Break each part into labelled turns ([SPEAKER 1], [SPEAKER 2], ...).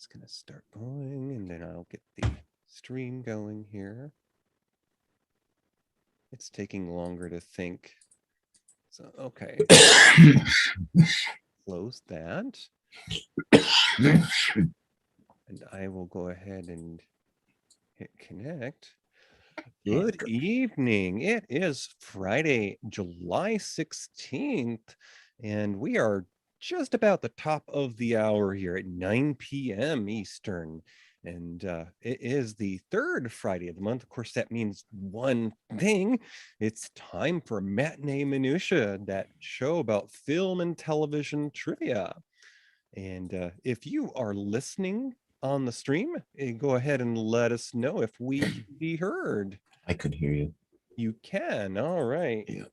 [SPEAKER 1] It's going to start going, and then I'll get the stream going here. It's taking longer to think. So, okay. Close that. And I will go ahead and hit connect. Good evening. It is Friday, July 16th, and we are just about the top of the hour here at 9 p.m. Eastern. And it is the third Friday of the month. Of course, that means one thing. It's time for Matinee Minutia, that show about film and television trivia. And if you are listening on the stream, go ahead and let us know if we can be heard.
[SPEAKER 2] I could hear you.
[SPEAKER 1] You can. All right.
[SPEAKER 2] Yeah.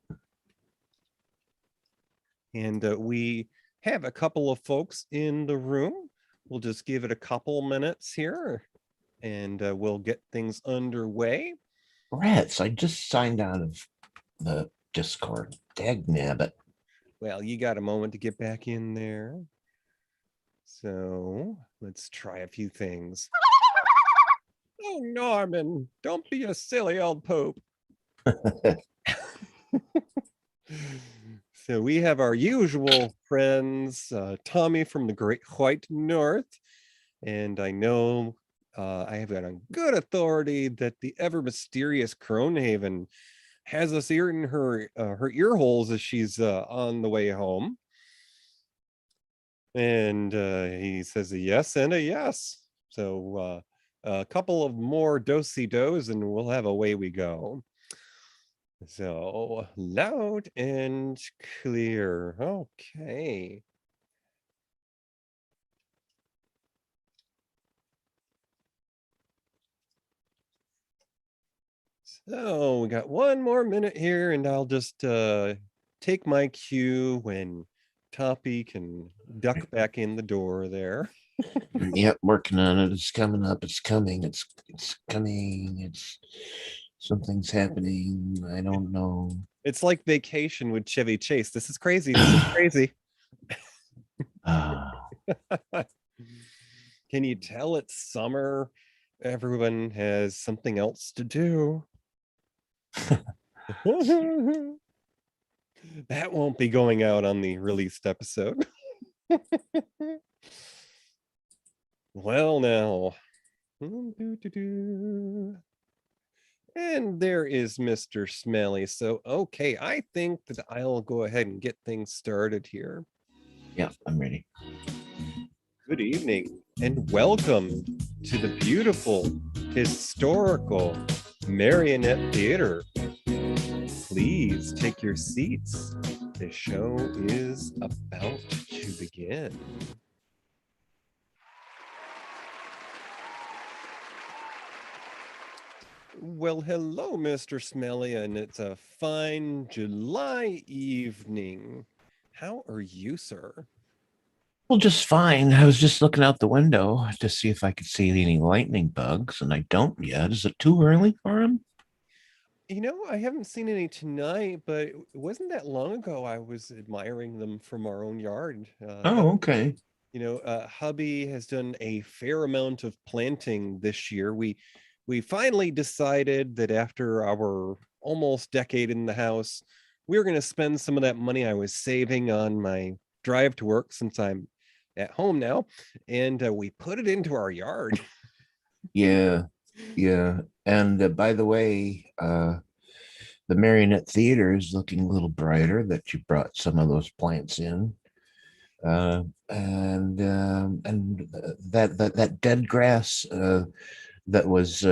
[SPEAKER 1] And we have a couple of folks in the room. We'll just give it a couple minutes here, and we'll get things underway.
[SPEAKER 2] Rats, I just signed out of the Discord. Dagnabbit.
[SPEAKER 1] Well, you got a moment to get back in there. So let's try a few things. Oh, Norman, don't be a silly old pope. So we have our usual friends, Tommy from the Great White North. And I know I have it on good authority that the ever mysterious Cronehaven has us in her ear holes as she's on the way home. And he says a yes and a yes. So a couple of more do-si-dos and we'll have away we go. So loud and clear. Okay. So we got one more minute here, and I'll just take my cue when Toppy can duck back in the door there.
[SPEAKER 2] Yep, working on it. It's coming up. It's coming. It's coming. It's something's happening. I don't know.
[SPEAKER 1] It's like Vacation with Chevy Chase. This is crazy. This is crazy. Can you tell it's summer? Everyone has something else to do. That won't be going out on the released episode. Well, now. And there is Mr. Smelly. So, okay, I think that I'll go ahead and get things started here.
[SPEAKER 2] Yeah, I'm ready.
[SPEAKER 1] Good evening and welcome to the beautiful, historical Marionette Theater. Please take your seats. The show is about to begin. Well, hello, Mr. Smelly, and it's a fine July evening. How are you, sir?
[SPEAKER 2] Well, just fine. I was just looking out the window to see if I could see any lightning bugs, and I don't yet. Is it too early for them?
[SPEAKER 1] You know, I haven't seen any tonight, but it wasn't that long ago I was admiring them from our own yard.
[SPEAKER 2] Oh, okay.
[SPEAKER 1] You know, hubby has done a fair amount of planting this year. We finally decided that after our almost decade in the house, we were going to spend some of that money I was saving on my drive to work since I'm at home now, and we put it into our yard.
[SPEAKER 2] Yeah, yeah. And by the way, the Marionette Theater is looking a little brighter that you brought some of those plants in. And that dead grass that was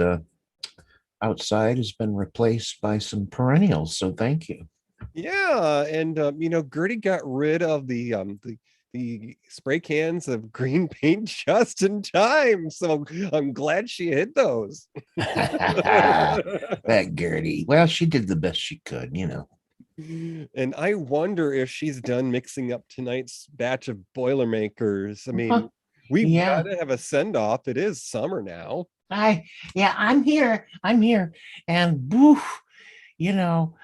[SPEAKER 2] outside has been replaced by some perennials. So thank you.
[SPEAKER 1] Yeah, and you know, Gertie got rid of the spray cans of green paint just in time, so I'm glad she hid those.
[SPEAKER 2] That Gertie. Well, she did the best she could, you know.
[SPEAKER 1] And I wonder if she's done mixing up tonight's batch of Boilermakers. I mean, we've got to have a send-off. It is summer now.
[SPEAKER 2] I'm here. And boof, you know,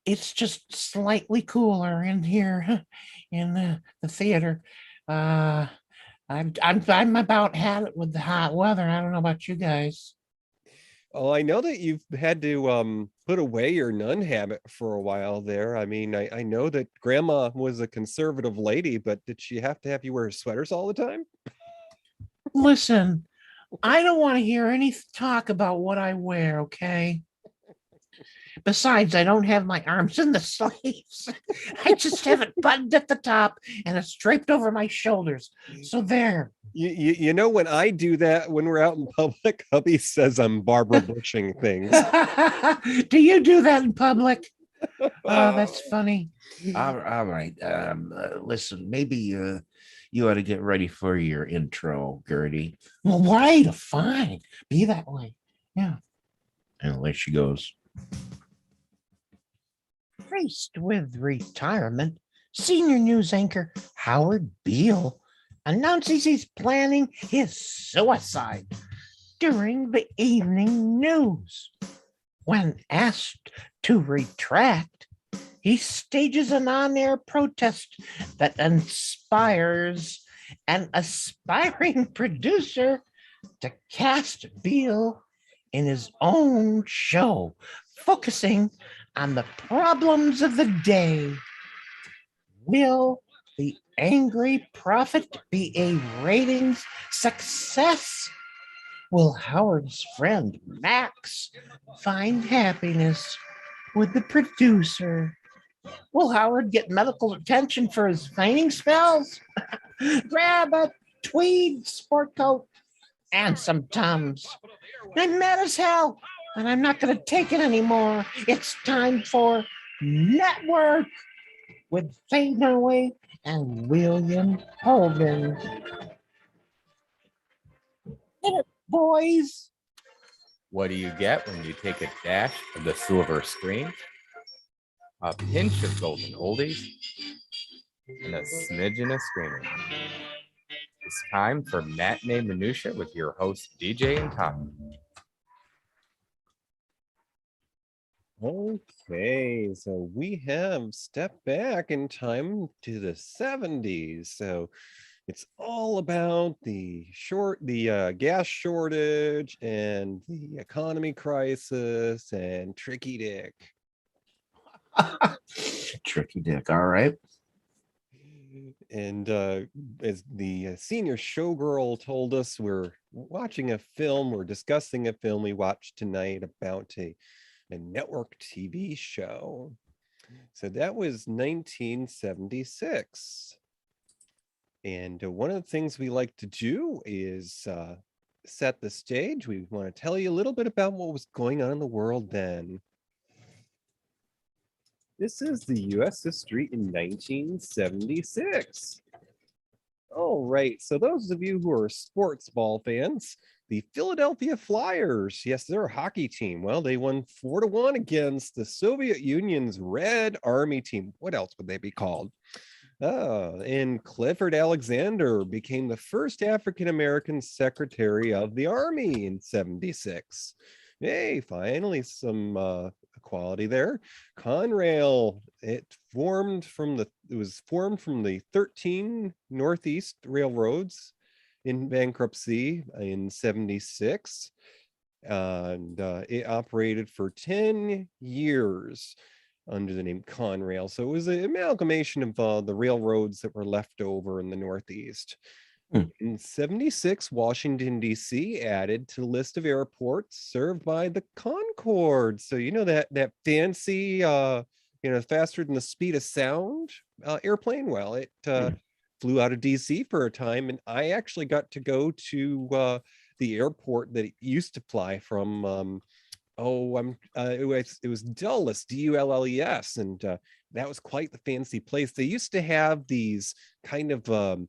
[SPEAKER 2] it's just slightly cooler in here in the theater. I'm about had it with the hot weather. I don't know about you guys.
[SPEAKER 1] Oh, I know that you've had to put away your nun habit for a while there. I mean, I know that grandma was a conservative lady, but did she have to have you wear sweaters all the time?
[SPEAKER 2] Listen, I don't want to hear any talk about what I wear, okay? Besides, I don't have my arms in the sleeves. I just have it buttoned at the top and it's draped over my shoulders. So there.
[SPEAKER 1] You know, when I do that when we're out in public, hubby says I'm Barbara Bushing things.
[SPEAKER 2] Do you do that in public? Oh, that's funny. All right. Listen, maybe you ought to get ready for your intro, Gertie. Well, right, fine. Be that way. Yeah. And away she goes. Faced with retirement, senior news anchor Howard Beale announces he's planning his suicide during the evening news. When asked to retract, he stages an on-air protest that inspires an aspiring producer to cast Beale in his own show, focusing on the problems of the day. Will the angry prophet be a ratings success? Will Howard's friend Max find happiness with the producer? Will Howard get medical attention for his fainting spells? Grab a tweed sport coat and some Tums. I'm mad as hell, and I'm not going to take it anymore. It's time for Network with Faye Dunaway and William Holden. Hit it, boys.
[SPEAKER 3] What do you get when you take a dash of the silver screen, a pinch of golden oldies, and a smidgen of screaming? It's time for Matinee Minutia with your host, DJ and Tom.
[SPEAKER 1] Okay, so we have stepped back in time to the 70s. So it's all about the gas shortage and the economy crisis and Tricky Dick.
[SPEAKER 2] Tricky Dick. All right.
[SPEAKER 1] And as the senior showgirl told us, we're discussing a film we watched tonight about a network TV show. So that was 1976. And one of the things we like to do is set the stage. We want to tell you a little bit about what was going on in the world then. This is the U.S. history in 1976. All right, so those of you who are sports ball fans, the Philadelphia Flyers, yes, they're a hockey team. Well, they won 4-1 against the Soviet Union's Red Army team. What else would they be called? And Clifford Alexander became the first African-American Secretary of the Army in 76. Hey, finally some equality there. Conrail, it was formed from the 13 Northeast railroads in bankruptcy in 76. And it operated for 10 years under the name Conrail. So it was an amalgamation of the railroads that were left over in the Northeast. In 76, Washington, D.C. added to the list of airports served by the Concorde. So you know that fancy, faster than the speed of sound airplane? Well, it flew out of D.C. for a time, and I actually got to go to the airport that it used to fly from. It was Dulles, Dulles, and that was quite the fancy place. They used to have these kind of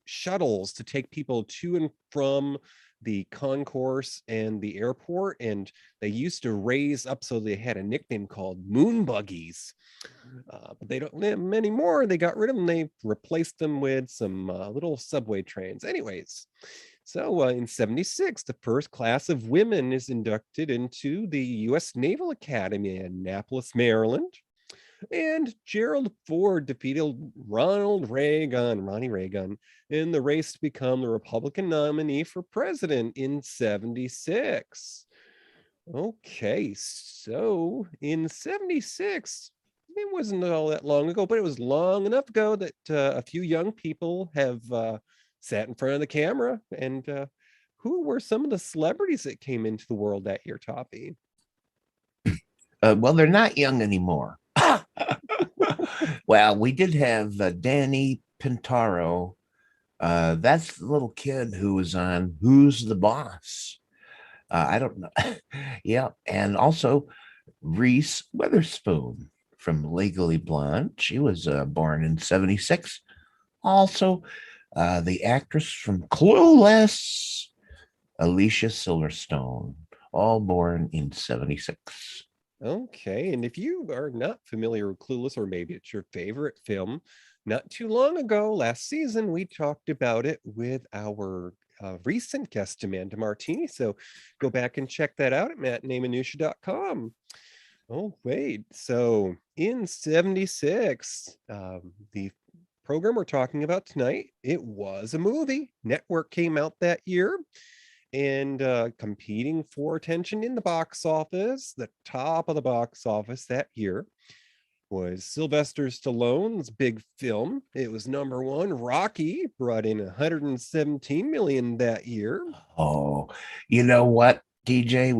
[SPEAKER 1] shuttles to take people to and from the concourse and the airport, and they used to raise up, so they had a nickname called moon buggies, but they don't have many more. They got rid of them. They replaced them with some little subway trains. Anyways, so in 76, the first class of women is inducted into the U.S. Naval Academy in Annapolis, Maryland. And Gerald Ford defeated Ronnie Reagan, in the race to become the Republican nominee for president in 76. Okay, so in 76, it wasn't all that long ago, but it was long enough ago that a few young people have sat in front of the camera. And who were some of the celebrities that came into the world that year, Toppy?
[SPEAKER 2] Well, they're not young anymore. Well, we did have Danny Pintaro. That's the little kid who was on Who's the Boss? I don't know. Yeah. And also Reese Witherspoon from Legally Blonde. She was born in 76. Also, the actress from Clueless, Alicia Silverstone, all born in 76.
[SPEAKER 1] Okay, and if you are not familiar with Clueless, or maybe it's your favorite film, not too long ago, last season, we talked about it with our recent guest, Amanda Martini. So go back and check that out at matinee.com. Oh, wait. So in 76, the program we're talking about tonight, it was a movie. Network came out that year, and competing for attention in the box office, the top of the box office that year was Sylvester Stallone's big film. It was number one. Rocky brought in 117 million that year.
[SPEAKER 2] Oh, you know what, DJ?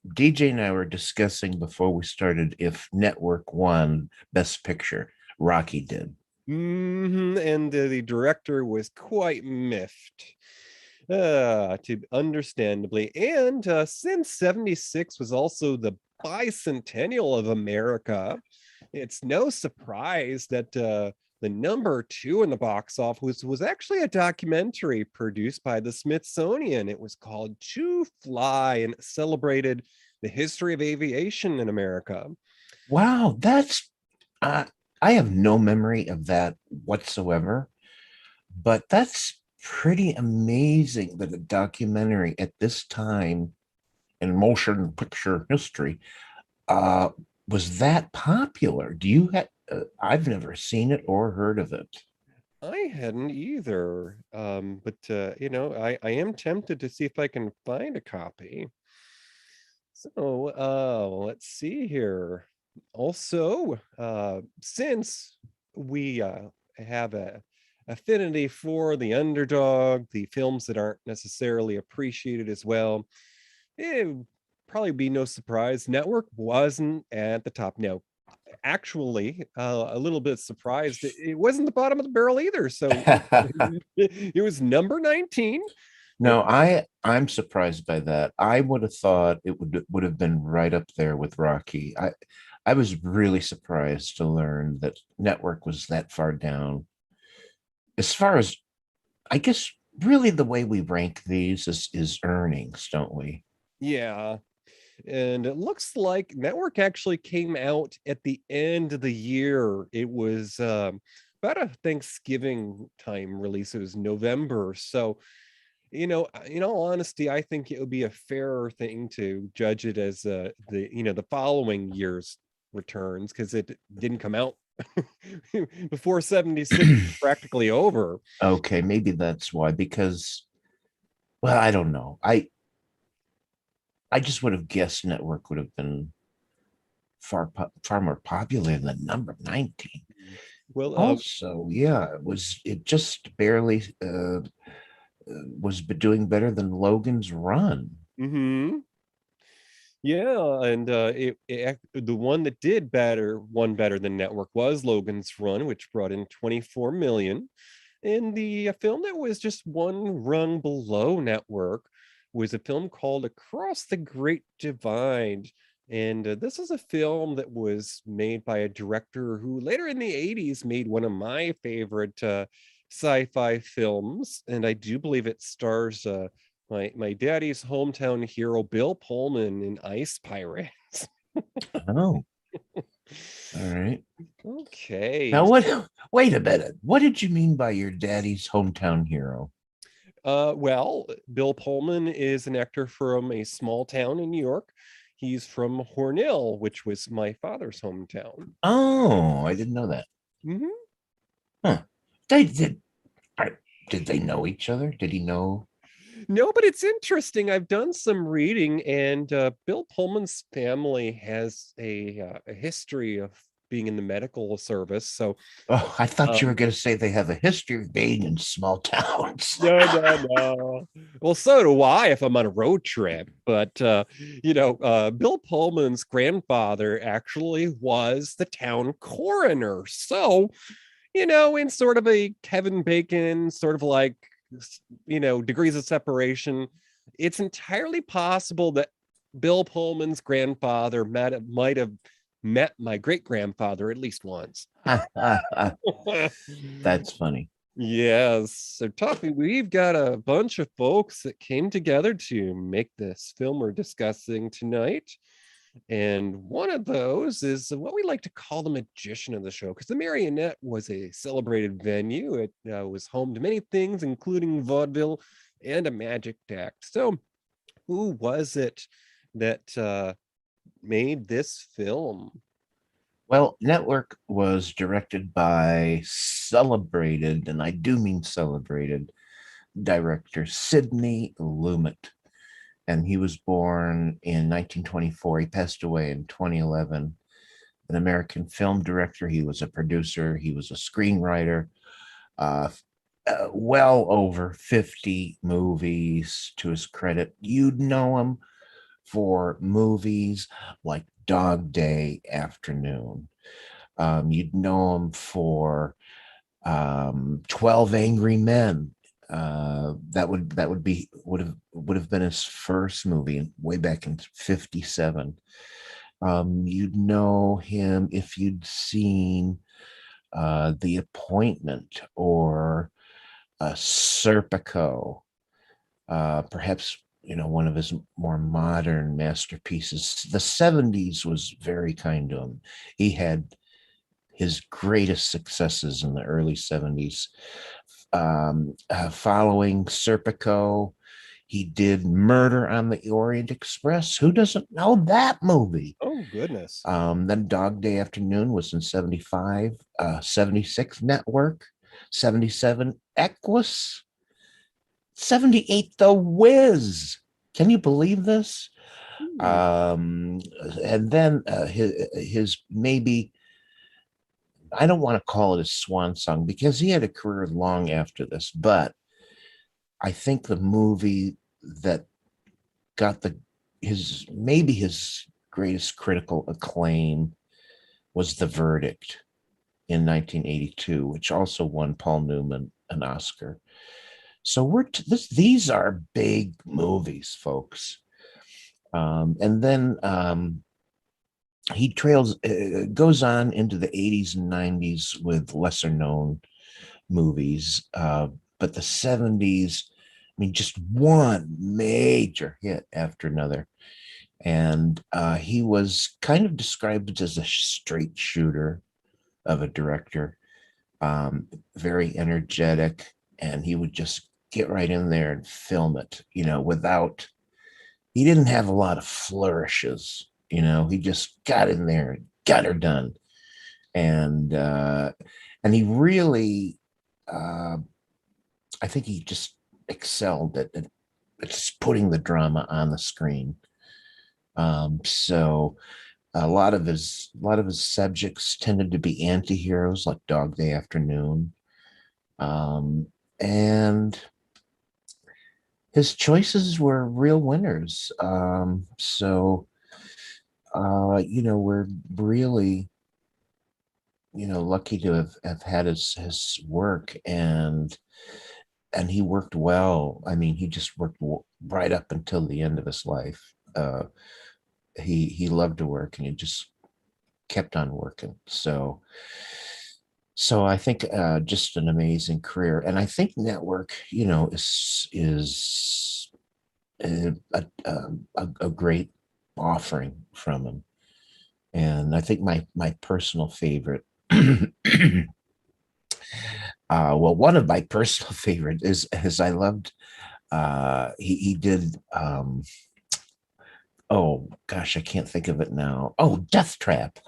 [SPEAKER 2] DJ and I were discussing before we started if Network won Best Picture. Rocky did.
[SPEAKER 1] And the director was quite miffed. To understandably. And since 76 was also the bicentennial of America, it's no surprise that the number two in the box office was actually a documentary produced by the Smithsonian. It was called To Fly, and it celebrated the history of aviation in America.
[SPEAKER 2] Wow, that's I have no memory of that whatsoever, but that's pretty amazing that a documentary at this time in motion picture history was that popular. Do you have? I've never seen it or heard of it.
[SPEAKER 1] I hadn't either, but I am tempted to see if I can find a copy. So let's see here. Also, since we have a affinity for the underdog, the films that aren't necessarily appreciated as well, it would probably be no surprise. Network wasn't at the top. Now, actually, a little bit surprised. It wasn't the bottom of the barrel either. So it was number 19.
[SPEAKER 2] No, I'm surprised by that. I would have thought it would have been right up there with Rocky. I was really surprised to learn that Network was that far down. As far as I guess really the way we rank these is earnings, don't we?
[SPEAKER 1] Yeah. And it looks like Network actually came out at the end of the year. It was about a Thanksgiving time release. It was November. So, in all honesty, I think it would be a fairer thing to judge it as the following year's returns, because it didn't come out before 76 was practically over.
[SPEAKER 2] Okay, maybe that's why, because well, I don't know. I just would have guessed Network would have been far more popular than number 19.
[SPEAKER 1] Well,
[SPEAKER 2] Also, yeah, it just barely was doing better than Logan's Run.
[SPEAKER 1] Yeah, and the one that won better than Network was Logan's Run, which brought in 24 million. And the film that was just one rung below Network was a film called Across the Great Divide. And this is a film that was made by a director who later in the 80s made one of my favorite sci-fi films. And I do believe it stars my daddy's hometown hero, Bill Pullman, in Ice Pirates.
[SPEAKER 2] Oh, all right.
[SPEAKER 1] Okay.
[SPEAKER 2] Now, wait a minute. What did you mean by your daddy's hometown hero?
[SPEAKER 1] Well, Bill Pullman is an actor from a small town in New York. he's from Hornell, which was my father's hometown.
[SPEAKER 2] Oh, I didn't know that.
[SPEAKER 1] Mhm.
[SPEAKER 2] Huh. They did they know each other? Did he know?
[SPEAKER 1] No, but it's interesting. I've done some reading, and Bill Pullman's family has a history of being in the medical service. So,
[SPEAKER 2] Oh, I thought you were
[SPEAKER 1] um,
[SPEAKER 2] going to say they have a history of being in small towns.
[SPEAKER 1] no. Well, so do I if I'm on a road trip. But Bill Pullman's grandfather actually was the town coroner. So, in sort of a Kevin Bacon sort of like, degrees of separation, it's entirely possible that Bill Pullman's grandfather might have met my great grandfather at least once.
[SPEAKER 2] That's funny.
[SPEAKER 1] Yes. So, Tuffy, we've got a bunch of folks that came together to make this film we're discussing tonight. And one of those is what we like to call the magician of the show, because the Marionette was a celebrated venue. It was home to many things, including vaudeville and a magic act. So, who was it that made this film?
[SPEAKER 2] Well, Network was directed by celebrated, and I do mean celebrated, director Sidney Lumet. And he was born in 1924. He passed away in 2011. An American film director. He was a producer. He was a screenwriter. Uh, well over 50 movies to his credit. You'd know him for movies like Dog Day Afternoon. You'd know him for 12 Angry Men. That would have been his first movie way back in 57. You'd know him if you'd seen The Appointment or Serpico, perhaps one of his more modern masterpieces. The 70s was very kind to him. He had his greatest successes in the early 70s. Following Serpico, he did Murder on the Orient Express. Who doesn't know that movie?
[SPEAKER 1] Oh, goodness.
[SPEAKER 2] Then Dog Day Afternoon was in 75, 76 Network, 77 Equus, 78 The Wiz. Can you believe this? And then his maybe, I don't want to call it a swan song because he had a career long after this, but I think the movie that got his greatest critical acclaim was The Verdict in 1982, which also won Paul Newman an Oscar. So these are big movies, folks. And then he goes on into the 80s and 90s with lesser known movies, but the 70s, I mean, just one major hit after another. And he was kind of described as a straight shooter of a director, very energetic, and he would just get right in there and film it, he didn't have a lot of flourishes, he just got in there and got her done. And he really, I think he just excelled at just putting the drama on the screen. So a lot of his subjects tended to be anti-heroes like Dog Day Afternoon. And his choices were real winners. We're really, lucky to have had his work, and he worked well. I mean, he just worked right up until the end of his life. He loved to work, and he just kept on working. So I think just an amazing career, and I think Network, is a great offering from him. And I think my personal favorite, one of my personal favorite is I loved. He did Oh gosh, I can't think of it now. Oh, Death Trap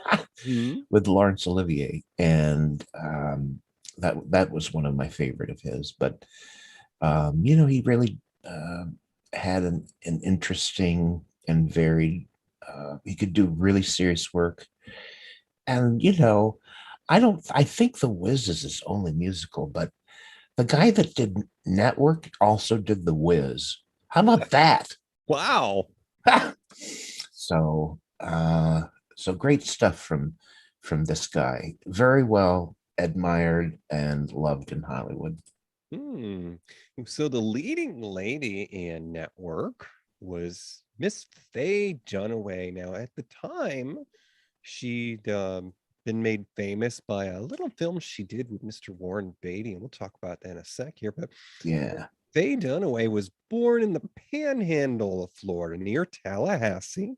[SPEAKER 1] Hmm.
[SPEAKER 2] with Laurence Olivier, and that was one of my favorite of his. But he really had an interesting and varied. He could do really serious work, and I don't. I think The Wiz is his only musical, but the guy that did Network also did The Wiz. How about that?
[SPEAKER 1] Wow.
[SPEAKER 2] so so great stuff from this guy. Very well admired and loved in Hollywood.
[SPEAKER 1] Hmm. So the leading lady in Network was Miss Faye Dunaway. Now, at the time, she'd been made famous by a little film she did with Mr. Warren Beatty, and we'll talk about that in a sec here. But
[SPEAKER 2] Yeah.
[SPEAKER 1] Faye Dunaway was born in the panhandle of Florida near Tallahassee,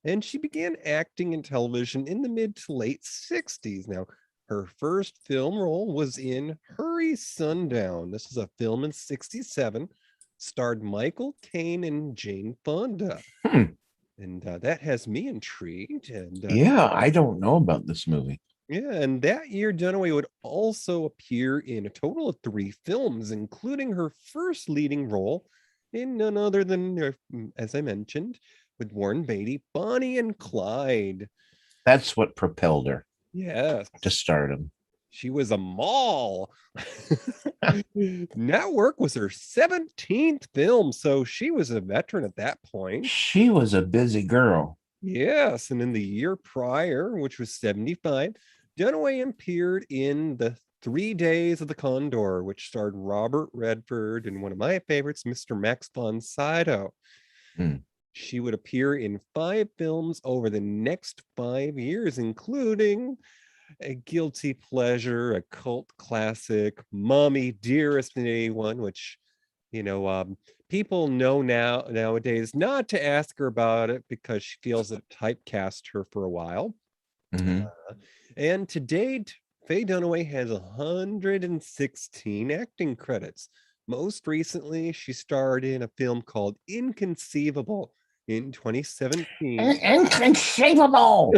[SPEAKER 1] and she began acting in television in the mid to late 60s. Now, her first film role was in Hurry Sundown. This is a film in 67, starred Michael Caine and Jane Fonda.
[SPEAKER 2] Hmm.
[SPEAKER 1] And that has me intrigued. And
[SPEAKER 2] Yeah, I don't know about this movie.
[SPEAKER 1] yeah, and that year, Dunaway would also appear in a total of 3 films, including her first leading role in none other than, as I mentioned, with Warren Beatty, Bonnie and Clyde.
[SPEAKER 2] That's what propelled her
[SPEAKER 1] Yes,
[SPEAKER 2] to stardom.
[SPEAKER 1] she was a mall. Network was her 17th film, so she was a veteran at that point.
[SPEAKER 2] She was a busy girl.
[SPEAKER 1] Yes, and in the year prior, which was 75, Dunaway appeared in the 3 Days of the Condor, which starred Robert Redford and one of my favorites, Mr. Max von Sydow.
[SPEAKER 2] Hmm.
[SPEAKER 1] She would appear in 5 films over the next 5 years, including a guilty pleasure, a cult classic, Mommy Dearest and A1, which people know nowadays not to ask her about it because she feels it typecast her for a while.
[SPEAKER 2] Mhm.
[SPEAKER 1] And to date, Faye Dunaway has 116 acting credits. Most recently, she starred in a film called Inconceivable in 2017
[SPEAKER 2] Inconceivable.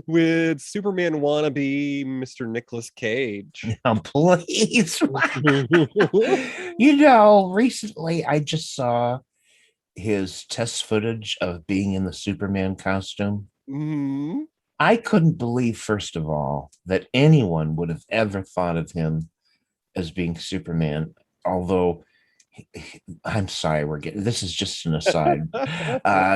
[SPEAKER 1] with Superman wannabe Mr. Nicolas Cage.
[SPEAKER 2] Now, please. Recently I just saw his test footage of being in the Superman costume.
[SPEAKER 1] Mhm.
[SPEAKER 2] I couldn't believe, first of all, that anyone would have ever thought of him as being Superman, although I'm sorry, this is just an aside.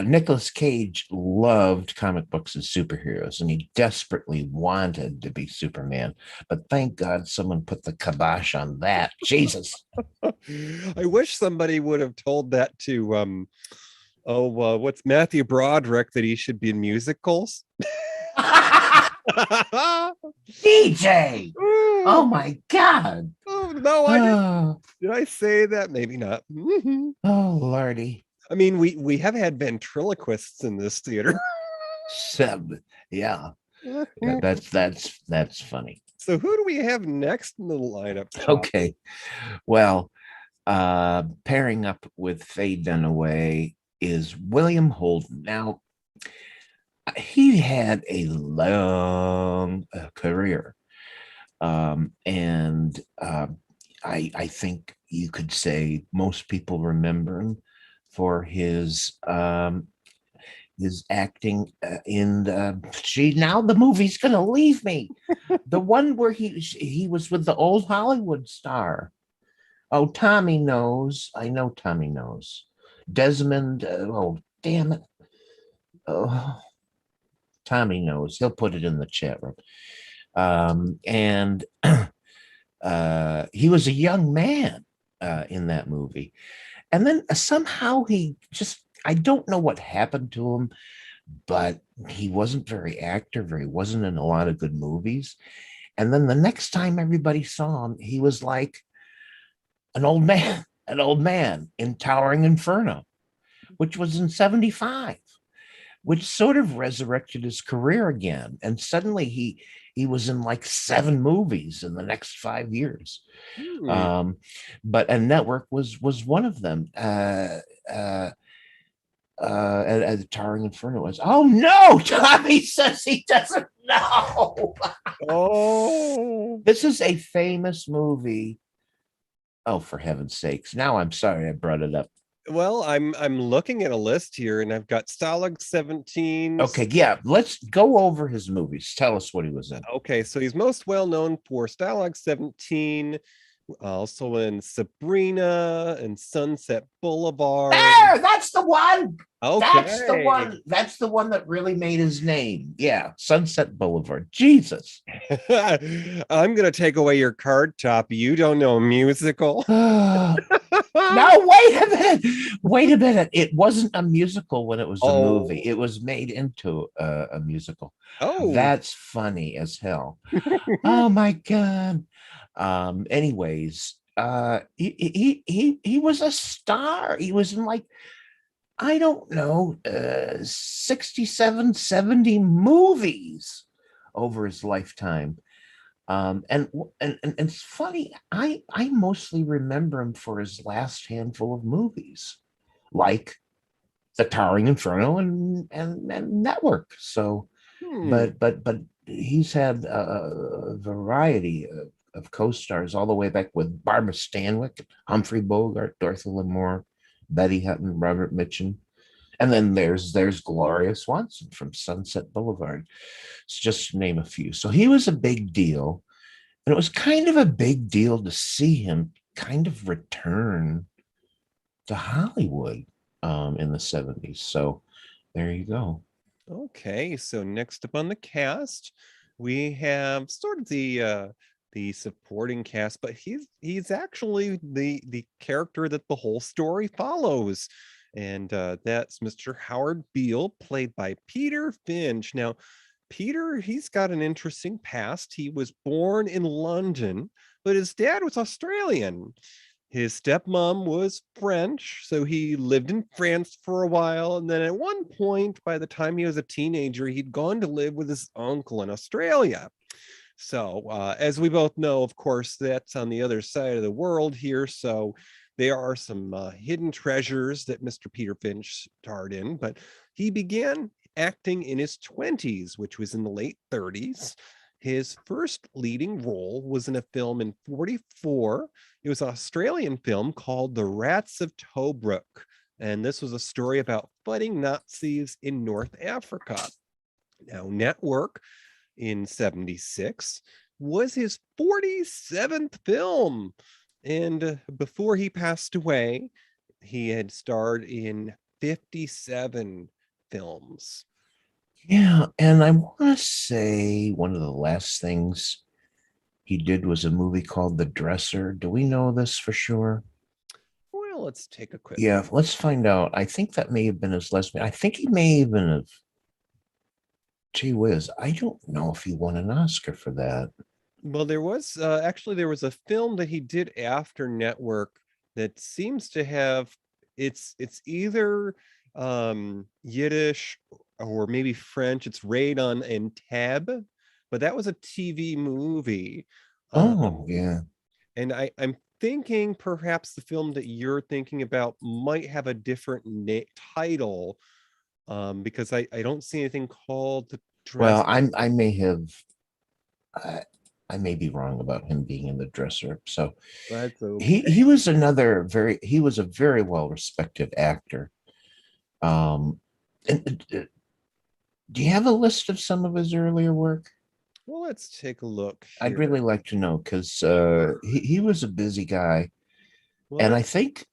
[SPEAKER 2] Nicolas Cage loved comic books and superheroes, and he desperately wanted to be Superman. But thank God someone put the kibosh on that. Jesus.
[SPEAKER 1] I wish somebody would have told that to what's Matthew Broderick, that he should be in musicals.
[SPEAKER 2] DJ. Oh my God.
[SPEAKER 1] Oh no, I didn't. Did I say that? Maybe not.
[SPEAKER 2] Oh Lordy.
[SPEAKER 1] I mean, we have had ventriloquists in this theater.
[SPEAKER 2] Yeah. Yeah, that's funny.
[SPEAKER 1] So who do we have next in the lineup?
[SPEAKER 2] Okay. Well, pairing up with Faye Dunaway is William Holden. Now, he had a long career. And I think you could say most people remember him for his acting in now the movie's gonna leave me. The one where he was with the old Hollywood star. Oh, Tommy knows. I know Tommy knows. Desmond. Oh, damn it. Oh, Tommy knows. He'll put it in the chat room. And he was a young man in that movie. And then somehow I don't know what happened to him, but he wasn't very active, or he wasn't in a lot of good movies. And then the next time everybody saw him, he was like an old man in Towering Inferno, which was in 75, which sort of resurrected his career again. And suddenly he was in like 7 movies in the next 5 years. But a Network was one of them. at the Towering Inferno was. Oh no, Tommy says he doesn't know.
[SPEAKER 1] Oh,
[SPEAKER 2] This is a famous movie. Oh, for heaven's sakes. Now I'm sorry I brought it up.
[SPEAKER 1] well, I'm looking at a list here, and I've got Stalag 17.
[SPEAKER 2] Okay, yeah, let's go over his movies. Tell us what he was in.
[SPEAKER 1] Okay, so he's most well known for Stalag 17, also in Sabrina and Sunset Boulevard.
[SPEAKER 2] There, that's the one.
[SPEAKER 1] Okay.
[SPEAKER 2] That's the one. That's the one that really made his name. Yeah, Sunset Boulevard. Jesus.
[SPEAKER 1] I'm gonna take away your card top. You don't know a musical.
[SPEAKER 2] No, wait a minute. Wait a minute. It wasn't a musical when it was a movie. It was made into a musical.
[SPEAKER 1] Oh,
[SPEAKER 2] That's funny as hell. Oh my God. Anyways, he was a star. He was in like, I don't know, 67, 70 movies over his lifetime. And it's funny, I mostly remember him for his last handful of movies, like The Towering Inferno and Network. So, but he's had a variety of co-stars all the way back with Barbara Stanwyck, Humphrey Bogart, Dorothy Lamour, Betty Hutton, Robert Mitchum. And then there's Gloria Swanson from Sunset Boulevard. It's just to name a few. So he was a big deal. And it was kind of a big deal to see him kind of return to Hollywood in the 70s. So there you go.
[SPEAKER 1] okay. So next up on the cast, we have sort of the supporting cast, but he's actually the character that the whole story follows. And that's Mr. Howard Beale, played by Peter Finch. Now, Peter, he's got an interesting past. He was born in London, but his dad was Australian. His stepmom was French, so he lived in France for a while. And then at one point, by the time he was a teenager, he'd gone to live with his uncle in Australia. So, as we both know, of course, that's on the other side of the world here. So there are some hidden treasures that Mr. Peter Finch starred in, but he began acting in his 20s, which was in the late 30s. His first leading role was in a film in 44. It was an Australian film called The Rats of Tobruk. And this was a story about fighting Nazis in North Africa. Now, Network in 76 was his 47th film. And before he passed away, he had starred in 57 films.
[SPEAKER 2] Yeah, and I want to say one of the last things he did was a movie called The Dresser. Do we know this for sure?
[SPEAKER 1] Well, let's take a quick.
[SPEAKER 2] Yeah, let's find out. I think that may have been his last. I think he may even have. Gee whiz, I don't know if he won an Oscar for that.
[SPEAKER 1] Well, there was there was a film that he did after Network that seems to have it's either Yiddish or maybe French. It's Radon and Tab, but that was a TV movie.
[SPEAKER 2] Oh, yeah.
[SPEAKER 1] And I'm thinking perhaps the film that you're thinking about might have a different title, because I don't see anything called The
[SPEAKER 2] Well,
[SPEAKER 1] Dress.
[SPEAKER 2] I may have. I may be wrong about him being in The Dresser. So
[SPEAKER 1] That's okay.
[SPEAKER 2] he was another he was a very well respected actor. And do you have a list of some of his earlier work?
[SPEAKER 1] Well, let's take a look
[SPEAKER 2] I'd
[SPEAKER 1] here.
[SPEAKER 2] really like to know, because he was a busy guy.
[SPEAKER 1] Well,
[SPEAKER 2] And I think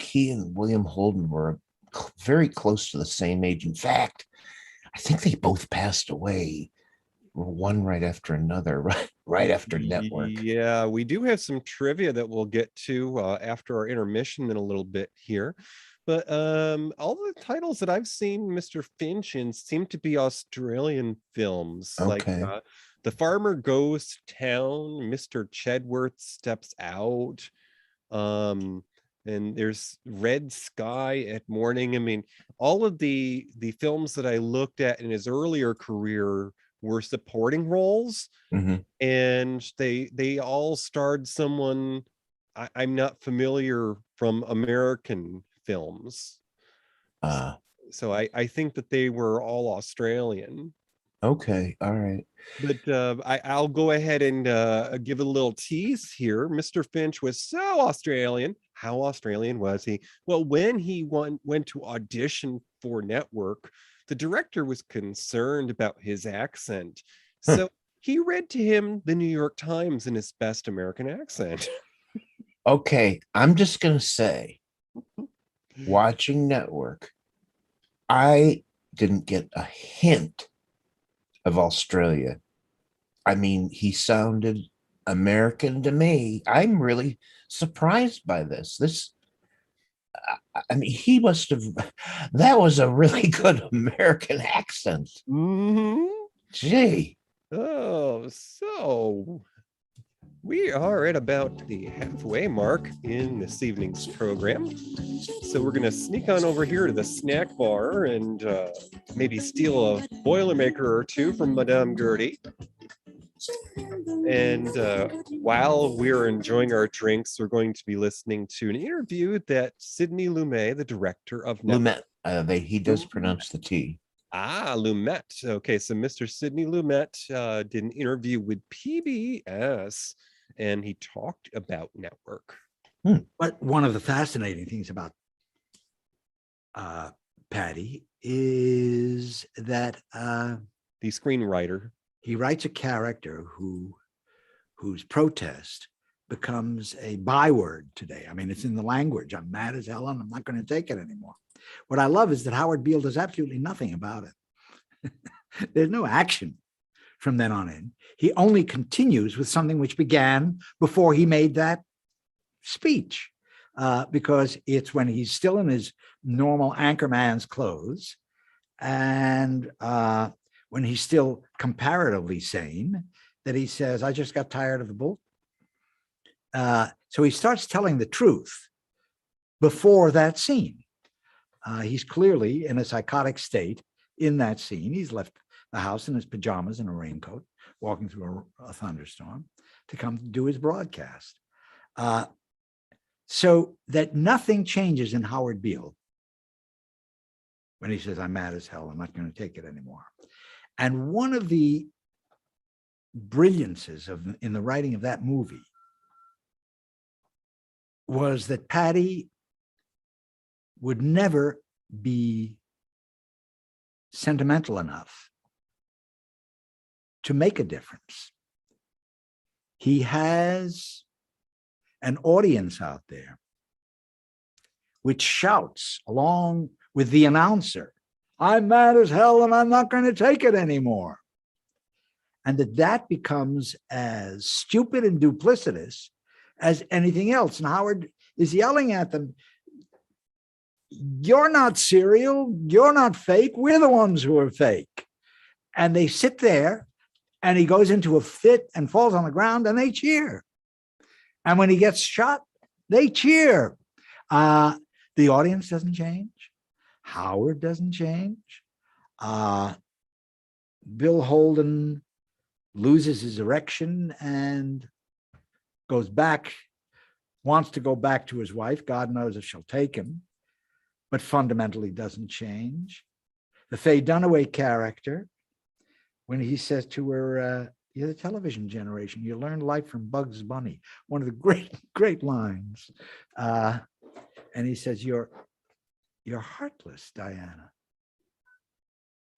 [SPEAKER 2] he and William Holden were very close to the same age. In fact, I think they both passed away, one right after another, right after Network.
[SPEAKER 1] yeah, we do have some trivia that we'll get to after our intermission in a little bit here. But all the titles that I've seen Mr. Finch in seem to be Australian films, like
[SPEAKER 2] Okay.
[SPEAKER 1] The Farmer Goes to Town, Mr. Chedworth Steps Out, and there's Red Sky at Morning. I mean, all of the films that I looked at in his earlier career were supporting roles,
[SPEAKER 2] Mhm.
[SPEAKER 1] and they all starred someone I'm not familiar from American films.
[SPEAKER 2] Uh,
[SPEAKER 1] So I think that they were all Australian.
[SPEAKER 2] Okay, all right.
[SPEAKER 1] But I'll go ahead and give a little tease here. Mr. Finch was so Australian. How Australian was he? Well, when he went to audition for Network, the director was concerned about his accent.
[SPEAKER 2] Huh.
[SPEAKER 1] So he read to him the New York Times in his best American accent.
[SPEAKER 2] Okay, I'm just gonna say, watching Network, I didn't get a hint of Australia. I mean, he sounded American to me. I'm really surprised by this. I mean, he must have, that was a really good American accent.
[SPEAKER 1] Mhm.
[SPEAKER 2] Gee.
[SPEAKER 1] Oh, so we are at about the halfway mark in this evening's program. So we're going to sneak on over here to the snack bar and maybe steal a Boilermaker or two from Madame Gertie. And while we're enjoying our drinks, we're going to be listening to an interview that Sidney Lumet, the director of
[SPEAKER 2] Lumet. He does pronounce the T.
[SPEAKER 1] Lumet. Okay, so Mr. Sidney Lumet did an interview with PBS, and he talked about Network.
[SPEAKER 4] But one of the fascinating things about Patty is that
[SPEAKER 1] the screenwriter,
[SPEAKER 4] he writes a character whose protest becomes a byword today. I mean, it's in the language. I'm mad as hell and I'm not going to take it anymore. What I love is that Howard Beale does absolutely nothing about it. There's no action from then on in. He only continues with something which began before he made that speech, because it's when he's still in his normal anchorman's clothes and when he's still comparatively sane that he says, I just got tired of the bull. So he starts telling the truth before that scene. He's clearly in a psychotic state in that scene. He's left the house in his pajamas and a raincoat, walking through a thunderstorm to come do his broadcast. So that nothing changes in Howard Beale when he says, I'm mad as hell, I'm not going to take it anymore. And one of the brilliances in the writing of that movie was that Patty would never be sentimental enough to make a difference. He has an audience out there which shouts along with the announcer, I'm mad as hell and I'm not going to take it anymore. And that becomes as stupid and duplicitous as anything else. And Howard is yelling at them, you're not serial, you're not fake, we're the ones who are fake. And they sit there and he goes into a fit and falls on the ground and they cheer. And when he gets shot, they cheer. The audience doesn't change. Howard doesn't change. Bill Holden loses his erection and goes back, wants to go back to his wife. God knows if she'll take him, but fundamentally doesn't change. The Faye Dunaway character, when he says to her, you're the television generation, you learned life from Bugs Bunny, one of the great lines. And he says, you're heartless, Diana.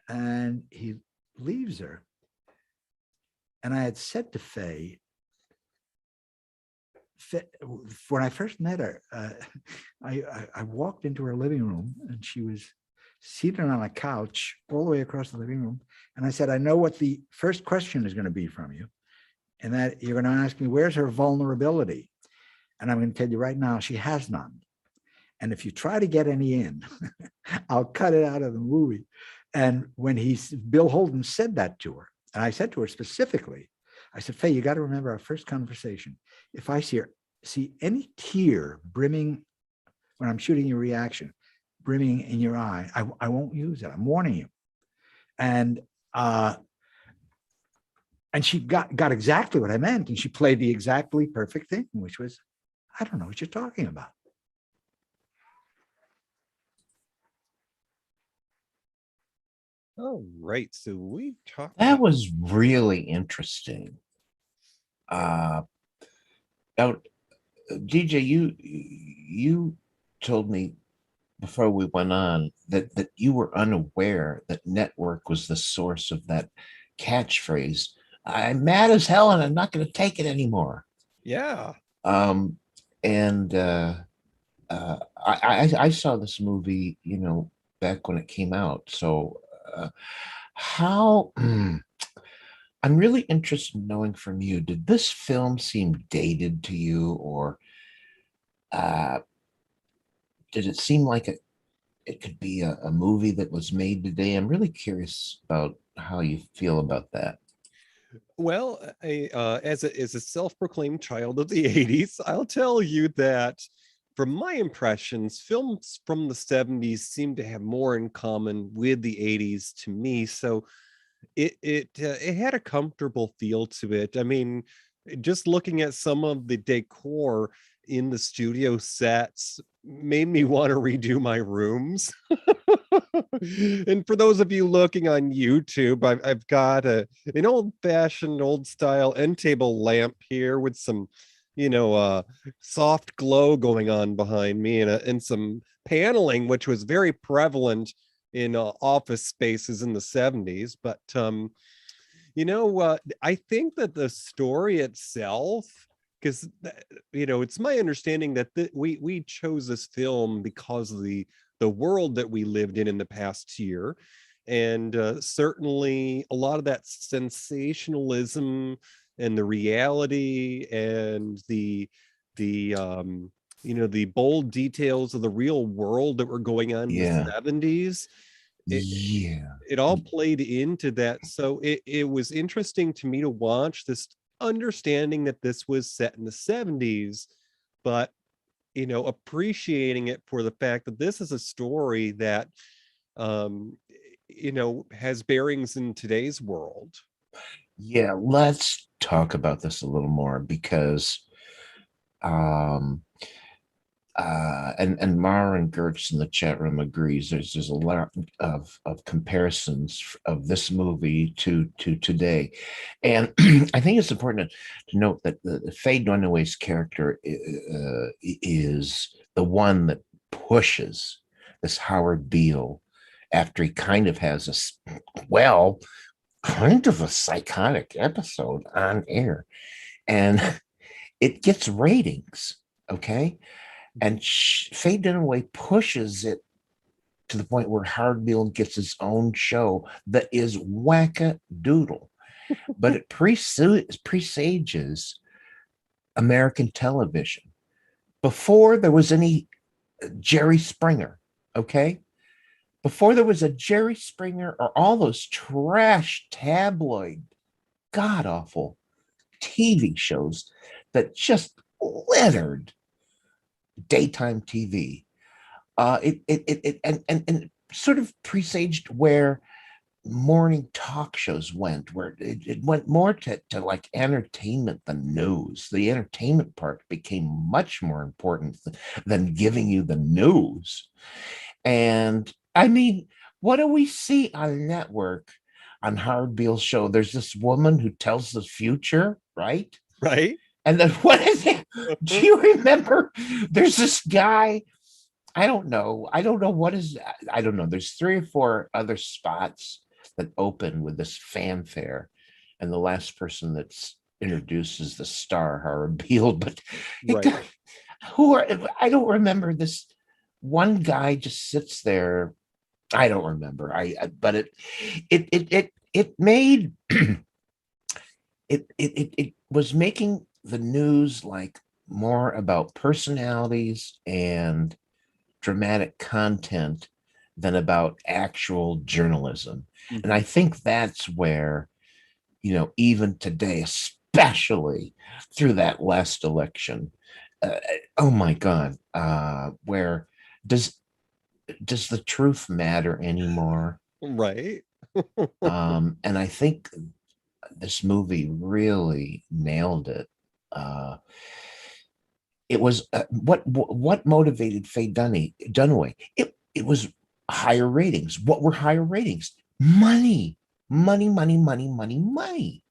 [SPEAKER 4] And he leaves her. And I had said to Faye, when I first met her, I walked into her living room and she was seated on a couch all the way across the living room. And I said, I know what the first question is going to be from you. And that you're going to ask me, where's her vulnerability? And I'm going to tell you right now, she has none. And if you try to get any in, I'll cut it out of the movie. And when Bill Holden said that to her, and I said to her specifically, I said, Faye, you got to remember our first conversation. If I see any tear brimming when I'm shooting your reaction, brimming in your eye, I won't use it. I'm warning you. And she got exactly what I meant. And she played the exactly perfect thing, which was, I don't know what you're talking about.
[SPEAKER 1] All right. So we talked
[SPEAKER 2] That
[SPEAKER 1] about
[SPEAKER 2] was really interesting. Now, DJ, you told me before we went on that you were unaware that network was the source of that catchphrase. I'm mad as hell and I'm not going to take it anymore.
[SPEAKER 1] yeah.
[SPEAKER 2] Um, and I saw this movie, back when it came out. So how I'm really interested in knowing from you, did this film seem dated to you, or uh, did it seem like it could be a movie that was made today? I'm really curious about how you feel about that.
[SPEAKER 1] Well, as a self-proclaimed child of the 80s, I'll tell you that from my impressions, films from the 70s seem to have more in common with the 80s to me. So it had a comfortable feel to it. I mean, just looking at some of the decor in the studio sets made me want to redo my rooms. And for those of you looking on YouTube, I've got an old-fashioned, old-style end table lamp here with some, soft glow going on behind me, and some paneling, which was very prevalent in office spaces in the 70s. But I think that the story itself, because it's my understanding that we chose this film because of the world that we lived in the past year, and certainly a lot of that sensationalism and the reality and the bold details of the real world that were going on in the
[SPEAKER 2] Yeah.
[SPEAKER 1] 70s. it,
[SPEAKER 2] Yeah.
[SPEAKER 1] it all played into that. So it was interesting to me to watch this, understanding that this was set in the 70s, but appreciating it for the fact that this is a story that um has bearings in today's world.
[SPEAKER 2] Yeah, let's talk about this a little more because um and Mara and Gertz in the chat room agrees. There's a lot of comparisons of this movie to today, and I think it's important to note that the Faye Dunaway's character is the one that pushes this Howard Beale after he kind of has kind of a psychotic episode on air, and it gets ratings. Okay. And Faye Dunaway pushes it to the point where Howard Beale gets his own show that is wackadoodle, but it presages American television before there was any Jerry Springer. Okay. Before there was a Jerry Springer or all those trash tabloid, god awful TV shows that just littered daytime TV. And sort of presaged where morning talk shows went, where it went more to like entertainment than news. The entertainment part became much more important than giving you the news. And I mean, what do we see on network on Howard Beale's show? There's this woman who tells the future, right?
[SPEAKER 1] Right.
[SPEAKER 2] And then what is it? Do you remember? There's this guy. I don't know. I don't know what is. I don't know. There's 3 or 4 other spots that open with this fanfare, and the last person that's introduced is the star Howard Beale. But
[SPEAKER 1] Right.
[SPEAKER 2] I don't remember this. One guy just sits there. I don't remember. But it made it was making the news like more about personalities and dramatic content than about actual journalism.
[SPEAKER 1] Mhm.
[SPEAKER 2] And I think that's where, even today, especially through that last election, oh my God, where does the truth matter anymore?
[SPEAKER 1] Right.
[SPEAKER 2] And I think this movie really nailed it. It was what motivated Faye Dunaway. It was higher ratings. What were higher ratings? money, money, money, money, money, money.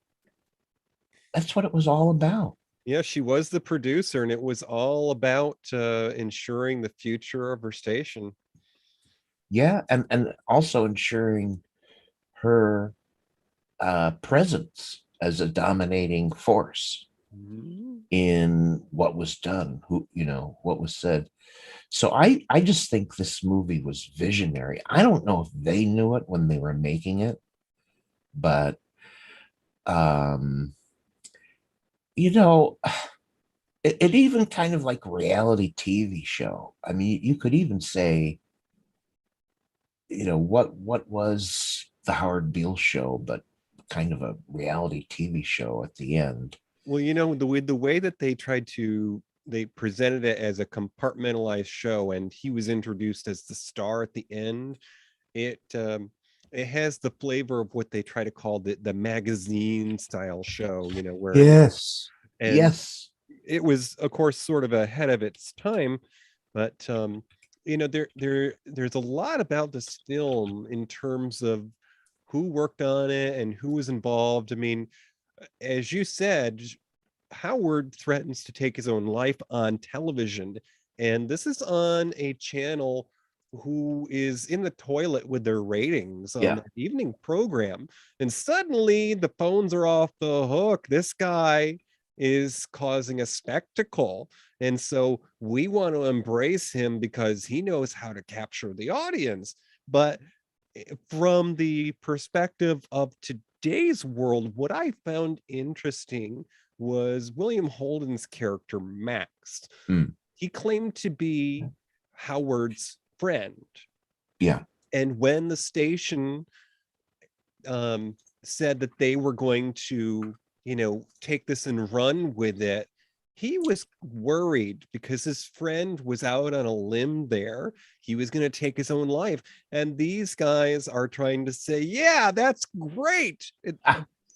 [SPEAKER 2] That's what it was all about.
[SPEAKER 1] Yeah, she was the producer, and it was all about ensuring the future of her station.
[SPEAKER 2] Yeah, and also ensuring her presence as a dominating force
[SPEAKER 1] Mhm.
[SPEAKER 2] in what was done, what was said. So I just think this movie was visionary. I don't know if they knew it when they were making it, but um, you know, it even kind of like reality TV show. I mean, you could even say, what was the Howard Beale show, but kind of a reality TV show at the end.
[SPEAKER 1] Well, the way that they presented it as a compartmentalized show, and he was introduced as the star at the end. It has the flavor of what they try to call the magazine style show, where
[SPEAKER 2] Yes.
[SPEAKER 1] and
[SPEAKER 2] Yes.
[SPEAKER 1] it was, of course, sort of ahead of its time, but there's a lot about this film in terms of who worked on it and who was involved. I mean, as you said, Howard threatens to take his own life on television, and this is on a channel who is in the toilet with their ratings on
[SPEAKER 2] Yeah.
[SPEAKER 1] the evening program, and suddenly the phones are off the hook. This guy is causing a spectacle, and so we want to embrace him because he knows how to capture the audience. But from the perspective of today's world, what I found interesting was William Holden's character, Max.
[SPEAKER 2] Mm.
[SPEAKER 1] He claimed to be Howard's friend.
[SPEAKER 2] Yeah.
[SPEAKER 1] And when the station said that they were going to, take this and run with it, he was worried because his friend was out on a limb there. He was going to take his own life. And these guys are trying to say, yeah, that's great.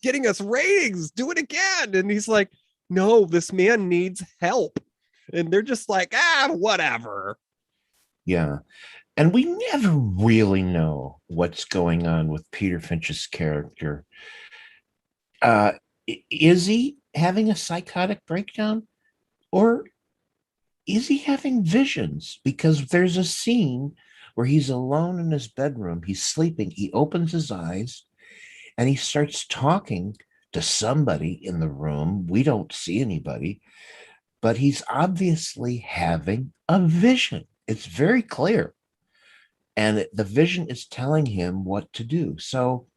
[SPEAKER 1] Getting us ratings, do it again. And he's like, no, this man needs help. And they're just like, whatever.
[SPEAKER 2] Yeah. And we never really know what's going on with Peter Finch's character. Is he having a psychotic breakdown, or is he having visions? Because there's a scene where he's alone in his bedroom, he's sleeping, he opens his eyes, and he starts talking to somebody in the room. We don't see anybody, but he's obviously having a vision. It's very clear. And the vision is telling him what to do. So,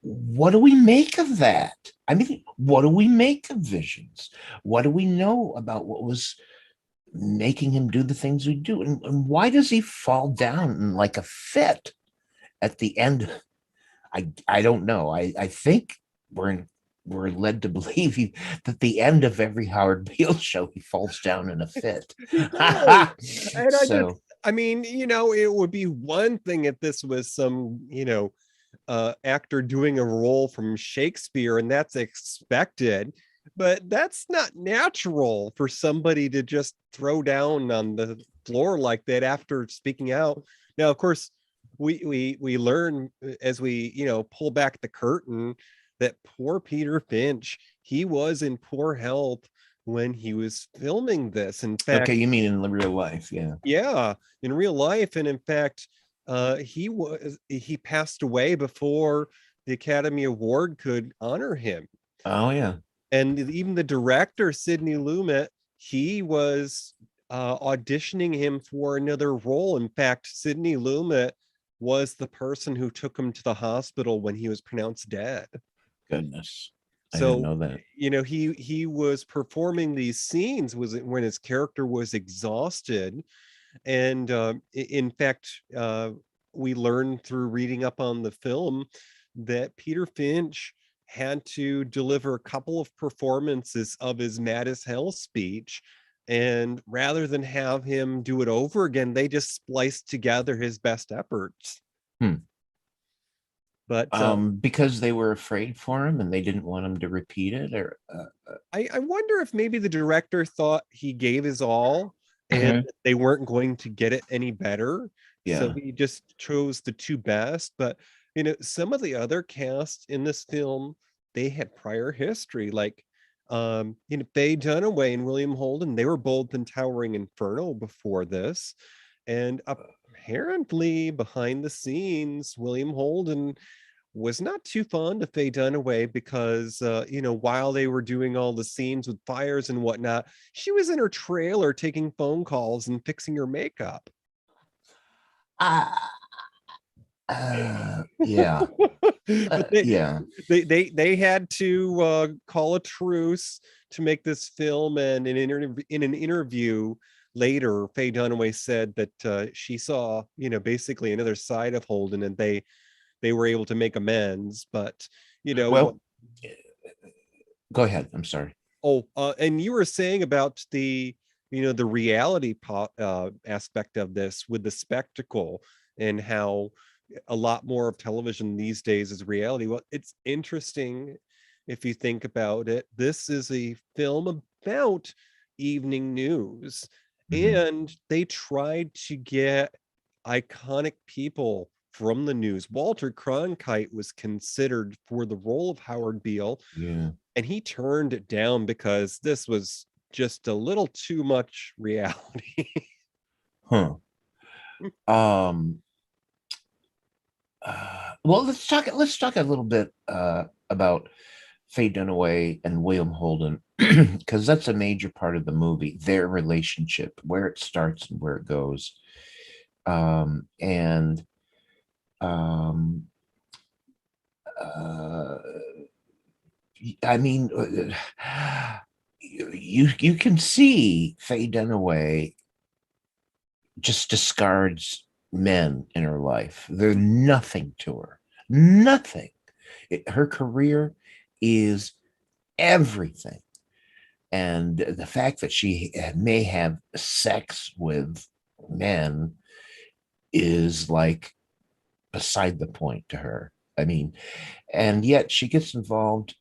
[SPEAKER 2] what do we make of that? I mean, what do we make of visions? What do we know about what was making him do the things we do? And why does he fall down in like a fit at the end? I don't know. I think we're led to believe that the end of every Howard Beale show, he falls down in a fit.
[SPEAKER 1] He does. And
[SPEAKER 2] So
[SPEAKER 1] I mean, it would be one thing if this was some, actor doing a role from Shakespeare, and that's expected, but that's not natural for somebody to just throw down on the floor like that after speaking out. Now, of course, we learn as we, pull back the curtain that poor Peter Finch, he was in poor health when he was filming this. In fact,
[SPEAKER 2] okay, you mean in real life? Yeah.
[SPEAKER 1] yeah, in real life. And in fact, he passed away before the Academy Award could honor him.
[SPEAKER 2] Oh yeah.
[SPEAKER 1] And even the director, Sidney Lumet, he was auditioning him for another role. In fact, Sidney Lumet was the person who took him to the hospital when he was pronounced dead.
[SPEAKER 2] Goodness. I didn't
[SPEAKER 1] So,
[SPEAKER 2] know that.
[SPEAKER 1] he was performing these scenes was when his character was exhausted. And in fact, we learned through reading up on the film that Peter Finch had to deliver a couple of performances of his mad as hell speech. And rather than have him do it over again, they just spliced together his best efforts.
[SPEAKER 2] Hmm.
[SPEAKER 1] But
[SPEAKER 2] Because they were afraid for him and they didn't want him to repeat it, or
[SPEAKER 1] I wonder if maybe the director thought he gave his all, and they weren't going to get it any better. So
[SPEAKER 2] Yeah.
[SPEAKER 1] he just chose the two best. But some of the other cast in this film, they had prior history, like Faye Dunaway and William Holden. They were both in Towering Inferno before this, and apparently behind the scenes, William Holden was not too fond of Faye Dunaway because, while they were doing all the scenes with fires and whatnot, she was in her trailer taking phone calls and fixing her makeup.
[SPEAKER 2] Uh, yeah.
[SPEAKER 1] But they,
[SPEAKER 2] Yeah.
[SPEAKER 1] they had to call a truce to make this film, and in an interview later, Faye Dunaway said that she saw, basically another side of Holden, and they were able to make amends. But
[SPEAKER 2] Well, go ahead. I'm sorry.
[SPEAKER 1] and you were saying about the reality aspect of this with the spectacle, and how a lot more of television these days is reality. Well, it's interesting if you think about it. This is a film about evening news, and they tried to get iconic people from the news. Walter Cronkite was considered for the role of Howard Beale,
[SPEAKER 2] Yeah.
[SPEAKER 1] and he turned it down because this was just a little too much reality.
[SPEAKER 2] Huh. Well, let's talk a little bit about Faye Dunaway and William Holden, because that's a major part of the movie, their relationship, where it starts and where it goes. And I mean, you can see Faye Dunaway just discards men in her life. They're nothing to her. Nothing. Her career is everything. And the fact that she may have sex with men is like beside the point to her. I mean, and yet she gets involved.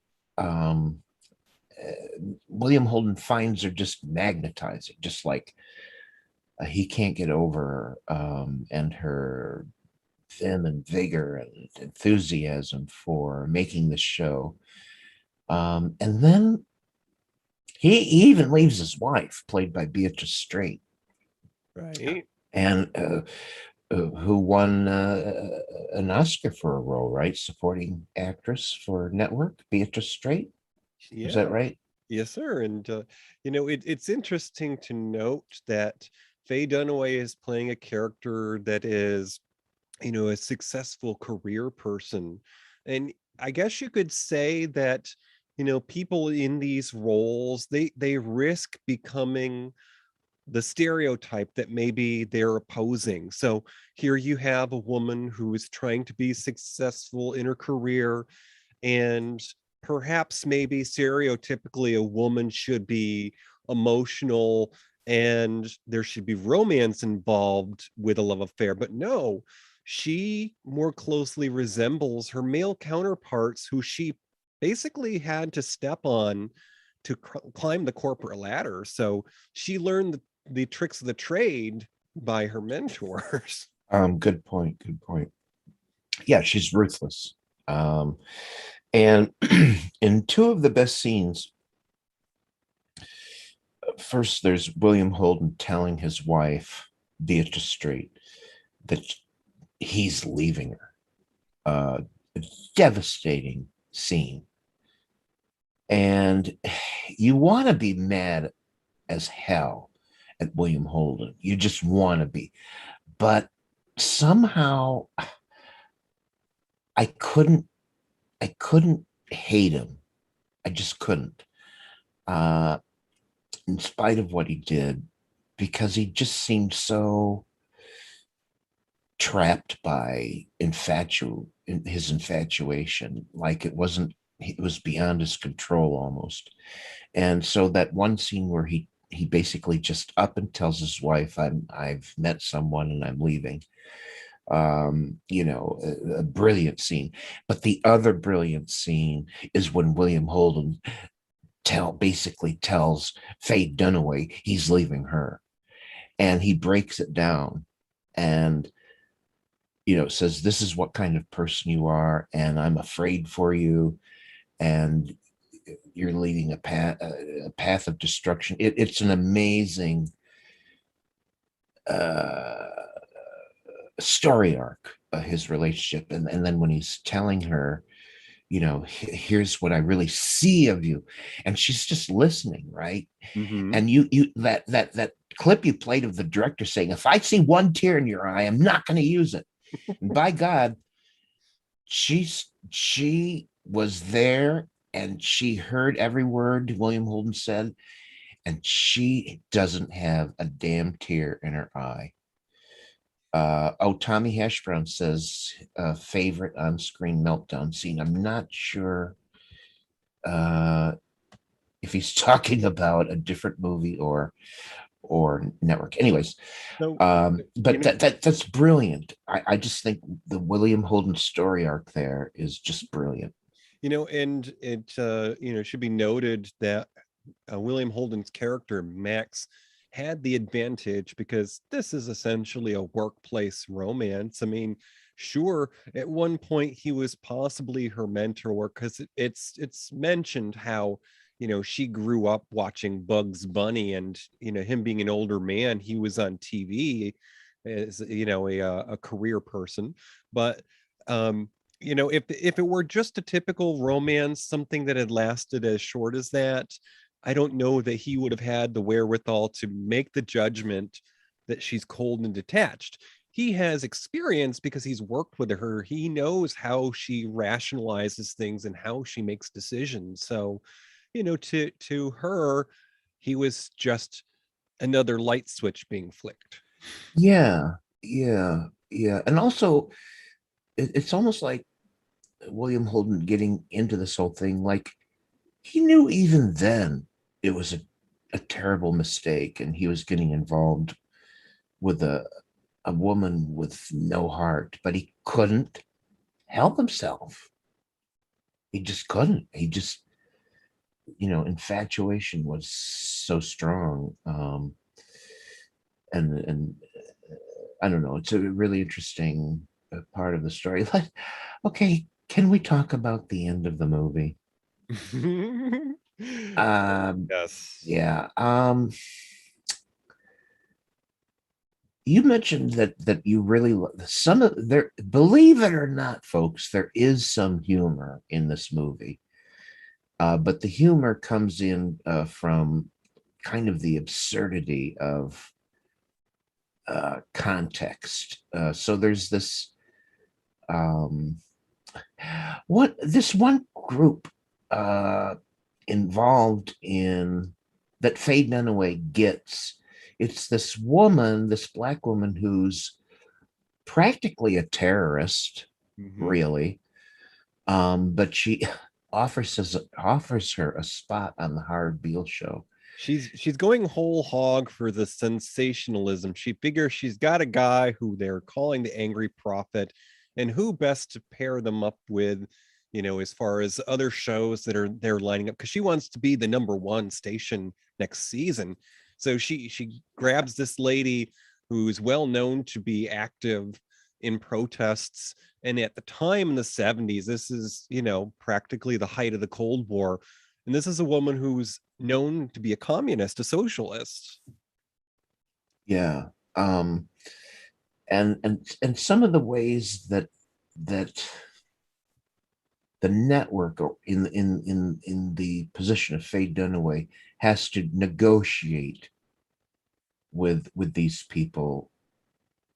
[SPEAKER 2] William Holden finds her just magnetizing, just like he can't get over her, and her vim and vigor and enthusiasm for making the show. And then he even leaves his wife, played by Beatrice Straight,
[SPEAKER 1] Right.
[SPEAKER 2] and who won an Oscar for a role, right? Supporting actress for network, Beatrice Straight. Is that right?
[SPEAKER 1] Yes, sir. And it's interesting to note that Faye Dunaway is playing a character that is, a successful career person. And I guess you could say that, people in these roles, they risk becoming the stereotype that maybe they're opposing. So here you have a woman who is trying to be successful in her career, and perhaps maybe stereotypically a woman should be emotional and there should be romance involved with a love affair. But no, she more closely resembles her male counterparts, who she basically had to step on to climb the corporate ladder. So she learned the tricks of the trade by her mentors.
[SPEAKER 2] Good point. Good point. Yeah, she's ruthless. And in two of the best scenes, first there's William Holden telling his wife, Beatrice Straight, that he's leaving her. A devastating scene. And you want to be mad as hell at William Holden. You just want to be. But somehow I couldn't hate him. I just couldn't. In spite of what he did, because he just seemed so trapped by his infatuation, like it was beyond his control almost. And so that one scene where he basically just up and tells his wife, I've met someone and I'm leaving. A brilliant scene. But the other brilliant scene is when William Holden basically tells Faye Dunaway he's leaving her. and he breaks it down and, says, this is what kind of person you are, and I'm afraid for you, and you're leading a path of destruction. It's an amazing story arc, his relationship. And then when he's telling her, here's what I really see of you, and she's just listening, right?
[SPEAKER 1] Mhm.
[SPEAKER 2] And that clip you played of the director saying, if I see one tear in your eye, I'm not going to use it. And by God, she was there and she heard every word William Holden said, and she doesn't have a damn tear in her eye. Tommy Hashbrown says favorite on-screen meltdown scene. I'm not sure if he's talking about a different movie or network. Anyways,
[SPEAKER 1] So,
[SPEAKER 2] but that's brilliant. I just think the William Holden story arc there is just brilliant.
[SPEAKER 1] and it should be noted that William Holden's character Max had the advantage because this is essentially a workplace romance. I mean, sure, at one point he was possibly her mentor because it's mentioned how she grew up watching Bugs Bunny, and him being an older man, he was on TV as a career person. But if it were just a typical romance, something that had lasted as short as that, I don't know that he would have had the wherewithal to make the judgment that she's cold and detached. He has experience because he's worked with her. He knows how she rationalizes things and how she makes decisions. So, to her, he was just another light switch being flicked.
[SPEAKER 2] Yeah, yeah. And also, it's almost like William Holden getting into this whole thing, like he knew even then it was a terrible mistake, and he was getting involved with a woman with no heart, but he couldn't help himself. He just couldn't. He just, infatuation was so strong. And I don't know. It's a really interesting part of the story. Okay, can we talk about the end of the movie?
[SPEAKER 1] Yes.
[SPEAKER 2] Yeah. You mentioned that you really some of there. Believe it or not, folks, there is some humor in this movie, but the humor comes in from kind of the absurdity of context. So there's this this one group involved in that Faye Dunaway gets. It's this woman, this black woman who's practically a terrorist, really. But she offers her a spot on the Howard Beale show.
[SPEAKER 1] She's going whole hog for the sensationalism. She figures she's got a guy who they're calling the Angry Prophet, and who best to pair them up with, as far as other shows that are they're lining up, because she wants to be the number one station next season. So she grabs this lady who's well known to be active in protests. And at the time in the 70s, this is, practically the height of the Cold War. And this is a woman who's known to be a communist, a socialist.
[SPEAKER 2] Yeah. And some of the ways that the network, or in the position of Faye Dunaway, has to negotiate with these people,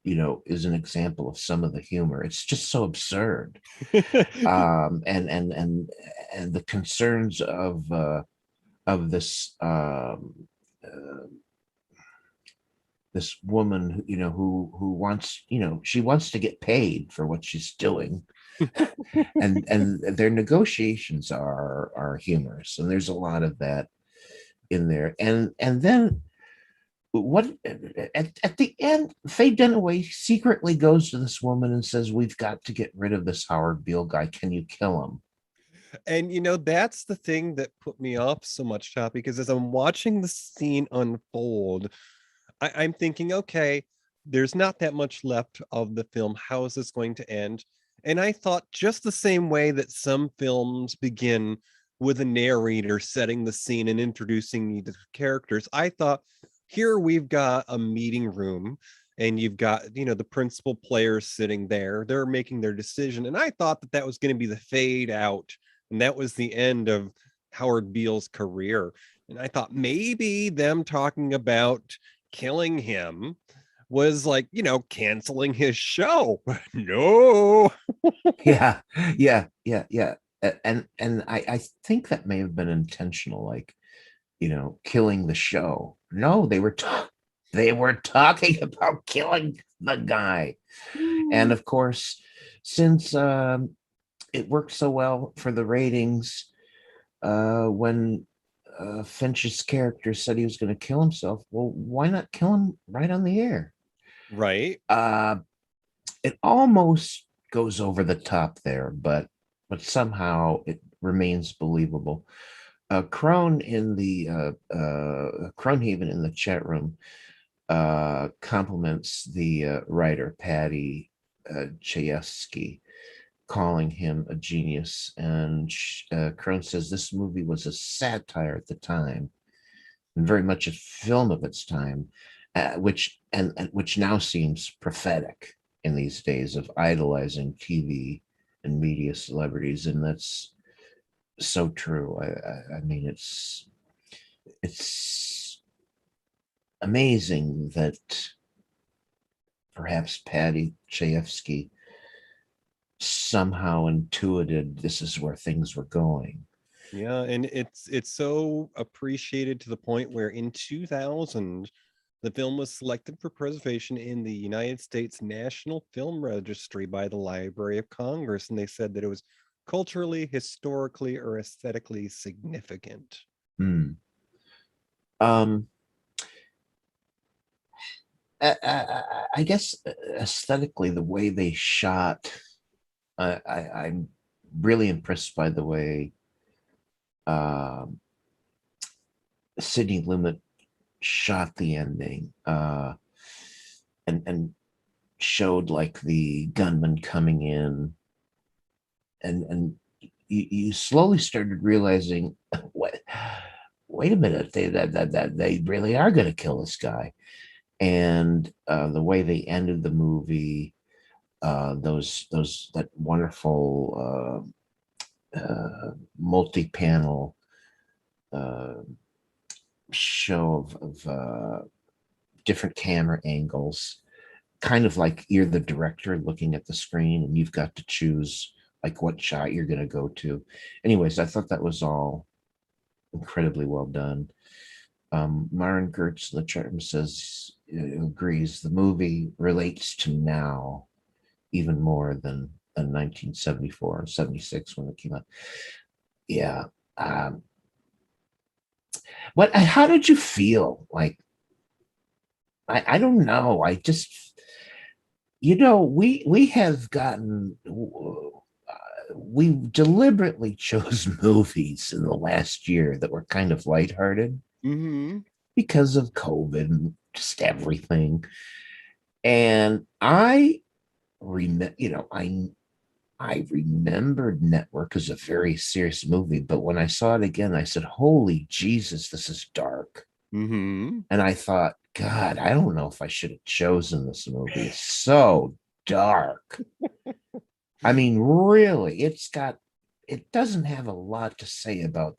[SPEAKER 2] is an example of some of the humor. It's just so absurd. And the concerns of this this woman, who wants, she wants to get paid for what she's doing. and their negotiations are humorous, and there's a lot of that in there. And then what at the end, Faye Dunaway secretly goes to this woman and says, we've got to get rid of this Howard Beale guy. Can you kill him?
[SPEAKER 1] And that's the thing that put me off so much, Top, because as I'm watching the scene unfold, I'm thinking, okay, there's not that much left of the film. How is this going to end? And I thought just the same way that some films begin with a narrator setting the scene and introducing you to the characters, I thought here we've got a meeting room and you've got, the principal players sitting there. They're making their decision. And I thought that that was going to be the fade out. And that was the end of Howard Beale's career. And I thought maybe them talking about killing him was like, canceling his show. No.
[SPEAKER 2] Yeah, yeah. And I think that may have been intentional, like, killing the show. No, they were talking about killing the guy. And of course, since it worked so well for the ratings, when Finch's character said he was going to kill himself, well, why not kill him right on the air?
[SPEAKER 1] Right.
[SPEAKER 2] It almost goes over the top there, but somehow it remains believable. Cronehaven in the chat room compliments the writer Patty Chayefsky, calling him a genius. And Crone says this movie was a satire at the time and very much a film of its time, which now seems prophetic in these days of idolizing TV and media celebrities, and that's so true. I mean, it's amazing that perhaps Patty Chayefsky somehow intuited this is where things were going.
[SPEAKER 1] Yeah, and it's so appreciated to the point where in 2000 the film was selected for preservation in the United States National Film Registry by the Library of Congress, and they said that it was culturally, historically, or aesthetically significant.
[SPEAKER 2] I guess aesthetically, the way they shot, I'm really impressed by the way Sidney Lumet shot the ending, and showed like the gunman coming in, and you slowly started realizing, wait a minute, they really are going to kill this guy. And the way they ended the movie, that wonderful multi-panel show of different camera angles, kind of like you're the director looking at the screen and you've got to choose like what shot you're going to go to. Anyways, I thought that was all incredibly well done. Myron Gertz in the chat room says, agrees, the movie relates to now even more than 1974 or 76 when it came out. Yeah. How did you feel? Like, I don't know. I just, we have gotten, we deliberately chose movies in the last year that were kind of lighthearted because of COVID and just everything. And I remembered Network as a very serious movie, but when I saw it again, I said, holy Jesus, this is dark. And I thought, God, I don't know if I should have chosen this movie. It's so dark. I mean, really, it doesn't have a lot to say about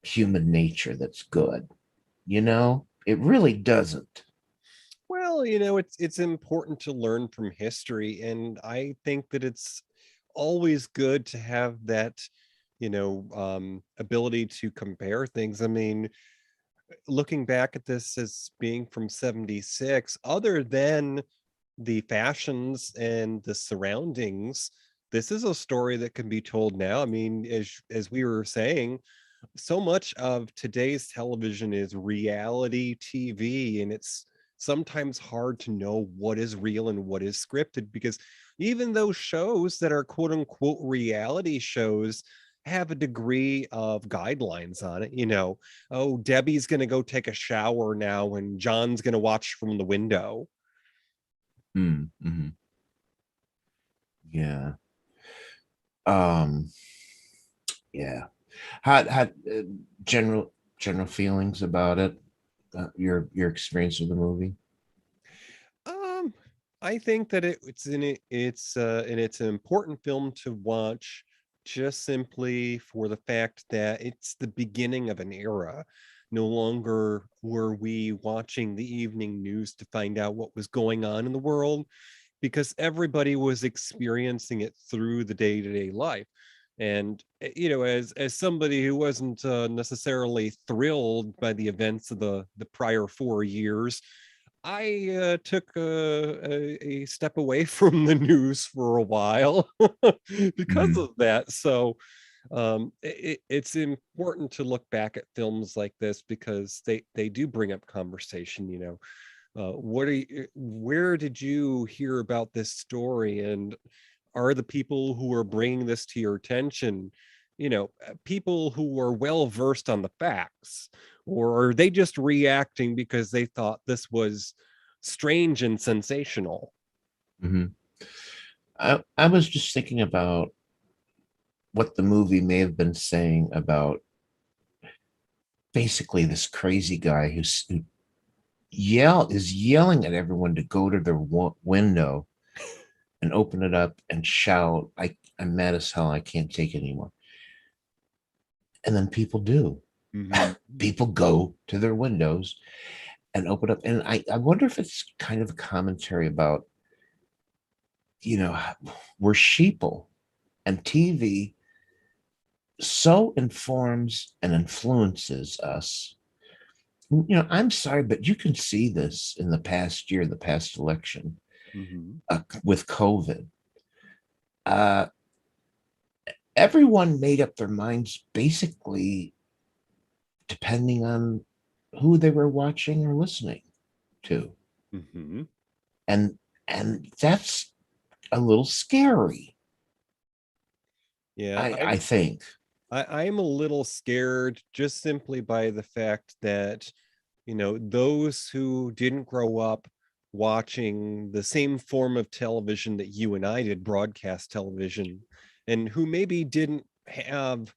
[SPEAKER 2] human nature that's good. It really doesn't.
[SPEAKER 1] Well, it's important to learn from history, and I think that it's always good to have that, ability to compare things. I mean, looking back at this as being from 76, other than the fashions and the surroundings, this is a story that can be told now. I mean, as we were saying, so much of today's television is reality TV, and it's sometimes hard to know what is real and what is scripted, because even those shows that are quote unquote reality shows, have a degree of guidelines on it. Oh, Debbie's going to go take a shower now and John's going to watch from the window.
[SPEAKER 5] Mm-hmm. Yeah. Um. Yeah. Had general feelings about it. Your experience with the movie.
[SPEAKER 1] I think that it's an important film to watch, just simply for the fact that it's the beginning of an era. No longer were we watching the evening news to find out what was going on in the world, because everybody was experiencing it through the day-to-day life. And as somebody who wasn't necessarily thrilled by the events of the prior 4 years, I took a step away from the news for a while because of that. So it's important to look back at films like this, because they do bring up conversation. Where did you hear about this story, and are the people who are bringing this to your attention people who are well versed on the facts, or are they just reacting because they thought this was strange and sensational?
[SPEAKER 5] Mm-hmm. I was just thinking about what the movie may have been saying about basically this crazy guy who is yelling at everyone to go to their window and open it up and shout, I'm mad as hell, I can't take it anymore. And then people do.
[SPEAKER 1] Mm-hmm.
[SPEAKER 5] People go to their windows and open up. And I wonder if it's kind of a commentary about, we're sheeple, and TV so informs and influences us. I'm sorry, but you can see this in the past year, the past election, with COVID. Everyone made up their minds basically depending on who they were watching or listening to.
[SPEAKER 1] Mm-hmm.
[SPEAKER 5] And that's a little scary.
[SPEAKER 1] Yeah,
[SPEAKER 5] I think.
[SPEAKER 1] I'm a little scared, just simply by the fact that, those who didn't grow up watching the same form of television that you and I did, broadcast television, and who maybe didn't have,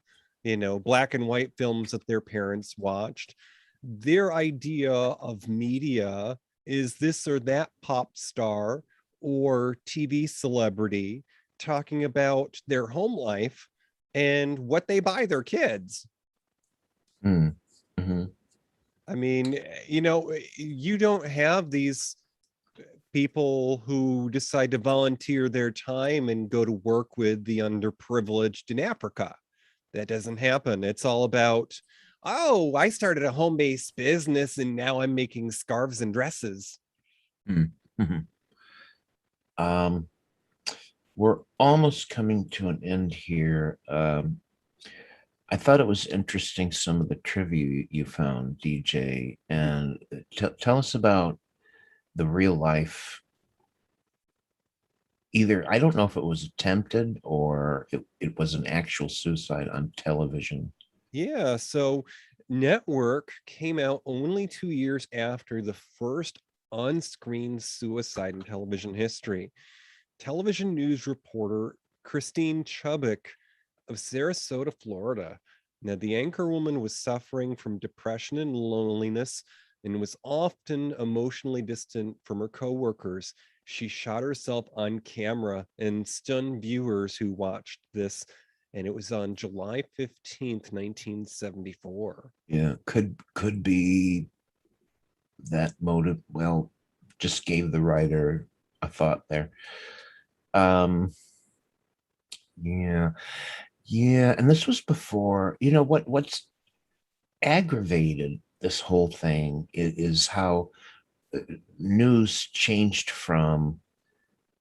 [SPEAKER 1] black and white films that their parents watched, their idea of media is this or that pop star or TV celebrity talking about their home life and what they buy their kids.
[SPEAKER 5] Mm-hmm.
[SPEAKER 1] I mean, you don't have these people who decide to volunteer their time and go to work with the underprivileged in Africa. That doesn't happen. It's all about, oh, I started a home-based business and now I'm making scarves and dresses.
[SPEAKER 5] Mm-hmm. We're almost coming to an end here. I thought it was interesting, some of the trivia you found, DJ, and tell us about the real life. Either, I don't know if it was attempted or it was an actual suicide on television.
[SPEAKER 1] Yeah, so Network came out only 2 years after the first on-screen suicide in television history. Television news reporter Christine Chubbuck of Sarasota, Florida. Now, the anchorwoman was suffering from depression and loneliness and was often emotionally distant from her coworkers. She shot herself on camera and stunned viewers who watched this, and it was on July 15th, 1974.
[SPEAKER 5] Yeah, could be that motive. Well, just gave the writer a thought there. Yeah, and this was before, what's aggravated this whole thing is how news changed from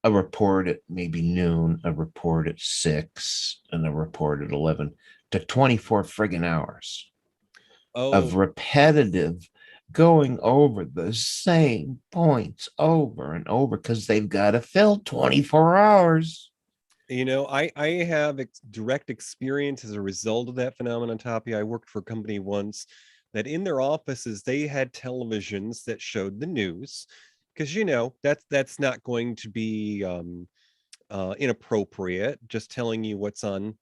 [SPEAKER 5] a report at maybe noon, a report at 6, and a report at 11 to 24 friggin' hours of repetitive going over the same points over and over because they've got to fill 24 hours.
[SPEAKER 1] You know, I have direct experience as a result of that phenomenon, Toppy. I worked for a company once that in their offices they had televisions that showed the news, because you know that's not going to be inappropriate, just telling you what's on,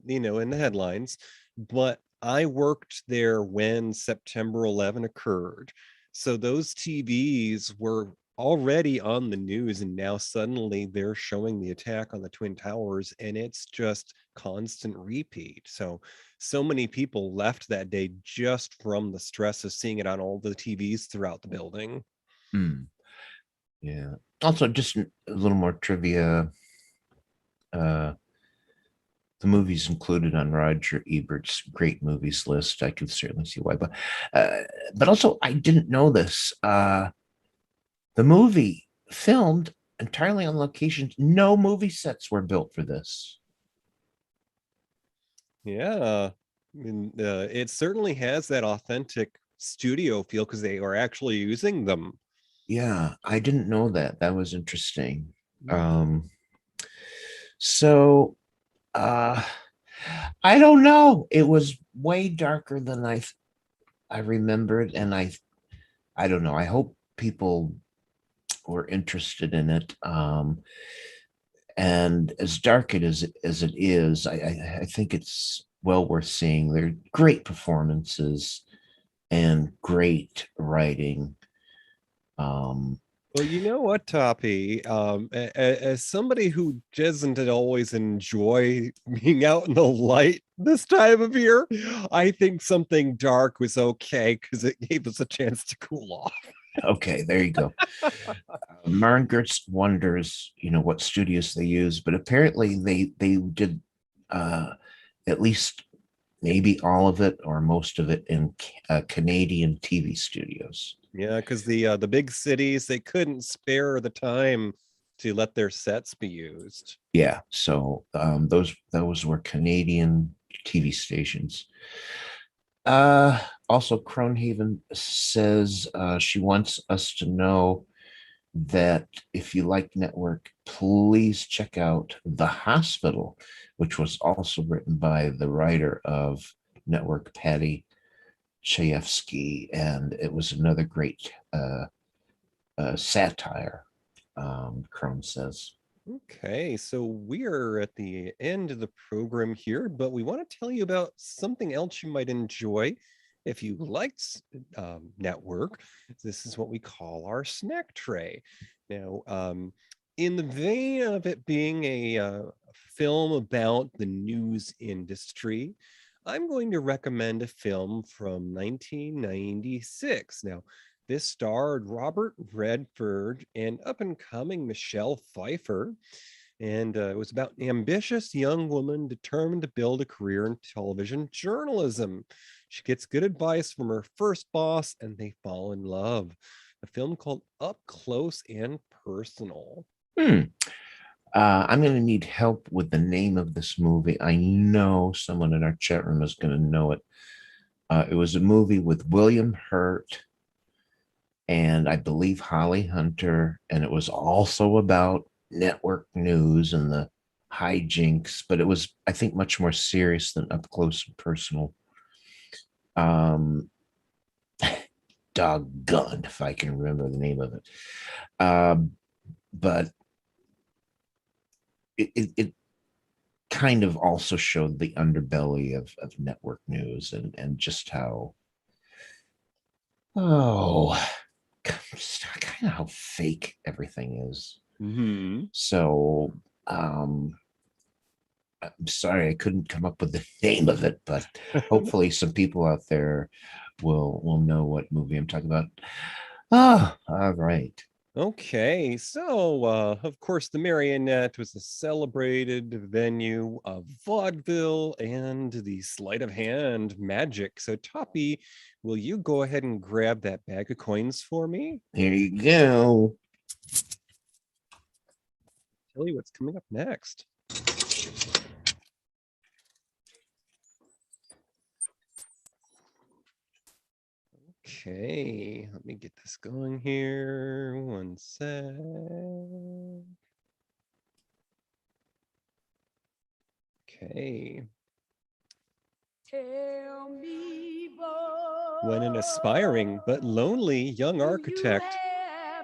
[SPEAKER 1] you know, in the headlines. But I worked there when September 11 occurred. So those TVs were already on the news, and now suddenly they're showing the attack on the Twin Towers, and it's just constant repeat. So many people left that day just from the stress of seeing it on all the TVs throughout the building.
[SPEAKER 5] Hmm. Yeah. Also, just a little more trivia. Uh, the movies included on Roger Ebert's great movies list. I can certainly see why, but also I didn't know this. The movie filmed entirely on locations. No movie sets were built for this.
[SPEAKER 1] Yeah, I mean, it certainly has that authentic studio feel because they are actually using them.
[SPEAKER 5] Yeah, I didn't know that. That was interesting.
[SPEAKER 1] Mm.
[SPEAKER 5] Um, so uh I don't know. It was way darker than I remembered, and I don't know. I hope people were interested in it. And as dark as it is, I think it's well worth seeing. They're great performances and great writing. Um,
[SPEAKER 1] Well, you know what, Toppy? As somebody who doesn't always enjoy being out in the light this time of year, I think something dark was okay because it gave us a chance to cool off.
[SPEAKER 5] okay, there you go. Margaret wonders, what studios they use, but apparently they did uh, at least maybe all of it or most of it in Canadian TV studios.
[SPEAKER 1] Yeah, because the big cities, they couldn't spare the time to let their sets be used.
[SPEAKER 5] Yeah, so those were Canadian TV stations. Uh, Also, Cronehaven says she wants us to know that if you like network, please check out The Hospital, which was also written by the writer of Network, Patty Chayefsky, and it was another great satire, Crone says.
[SPEAKER 1] Okay, so we're at the end of the program here, but we want to tell you about something else you might enjoy if you liked network. This is what we call our snack tray. Now, in the vein of it being a film about the news industry, I'm going to recommend a film from 1996. Now, this starred Robert Redford and up and coming Michelle Pfeiffer. And it was about an ambitious young woman determined to build a career in television journalism. She gets good advice from her first boss and they fall in love. A film called Up Close and Personal.
[SPEAKER 5] Hmm. I'm going to need help with the name of this movie. I know someone in our chat room is going to know it. It was a movie with William Hurt and I believe Holly Hunter, and it was also about network news and the hijinks, but it was, I think, much more serious than Up Close and Personal. Um, Doggone if I can remember the name of it. But it kind of also showed the underbelly of network news and just how, oh, kind of how fake everything is.
[SPEAKER 1] Mm-hmm.
[SPEAKER 5] So I'm sorry I couldn't come up with the name of it, but hopefully some people out there will know what movie I'm talking about. Oh, all right.
[SPEAKER 1] Okay, so of course, the Marionette was a celebrated venue of vaudeville and the sleight of hand magic. So, Toppy, will you go ahead and grab that bag of coins for me?
[SPEAKER 5] Here you go.
[SPEAKER 1] Tell you what's coming up next. Okay, let me get this going here. One sec. Faye.
[SPEAKER 6] Tell me,
[SPEAKER 1] When an aspiring but lonely young architect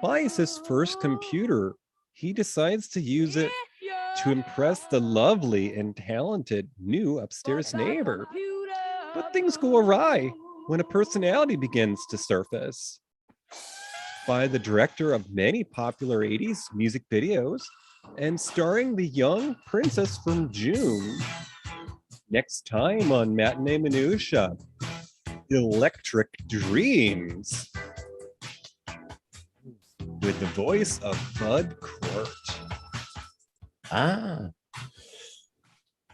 [SPEAKER 1] buys his first computer, he decides to use it to impress the lovely and talented new upstairs neighbor. But things go awry when a personality begins to surface. By the director of many popular 80s music videos and starring the young princess from June. Next time on Matinee Minutia, Electric Dreams, with the voice of Bud Court.
[SPEAKER 5] Ah,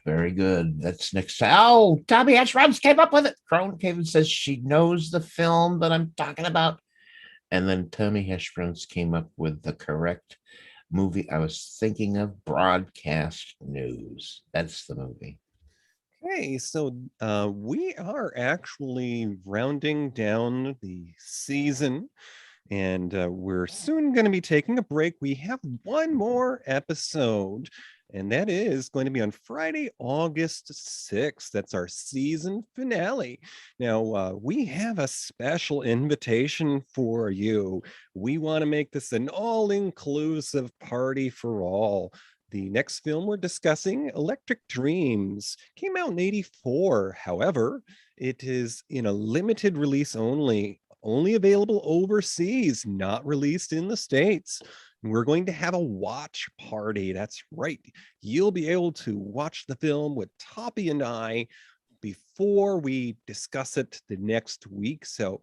[SPEAKER 5] very good. That's next time. Oh, Tommy Ashruns came up with it. Crone Caven says she knows the film that I'm talking about. And then Tommy Hashbruns came up with the correct movie I was thinking of, Broadcast News. That's the movie.
[SPEAKER 1] Okay, so we are actually rounding down the season, and we're soon going to be taking a break. We have one more episode, and that is going to be on Friday, August 6th. That's our season finale. Now, we have a special invitation for you. We want to make this an all-inclusive party for all. The next film we're discussing, Electric Dreams, came out in '84. However, it is in a limited release only available overseas, not released in the States. We're going to have a watch party. That's right. You'll be able to watch the film with Toppy and I before we discuss it the next week. So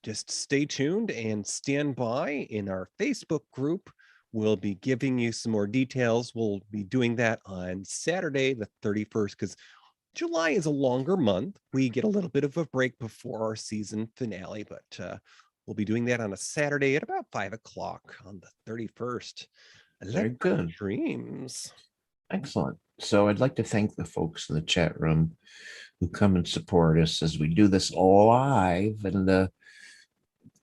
[SPEAKER 1] just stay tuned and stand by in our Facebook group. We'll be giving you some more details. We'll be doing that on Saturday, the 31st, because July is a longer month. We get a little bit of a break before our season finale, but we'll be doing that on a Saturday at about 5 o'clock on the 31st.
[SPEAKER 5] Very good.
[SPEAKER 1] Dreams.
[SPEAKER 5] Excellent. So I'd like to thank the folks in the chat room who come and support us as we do this live. And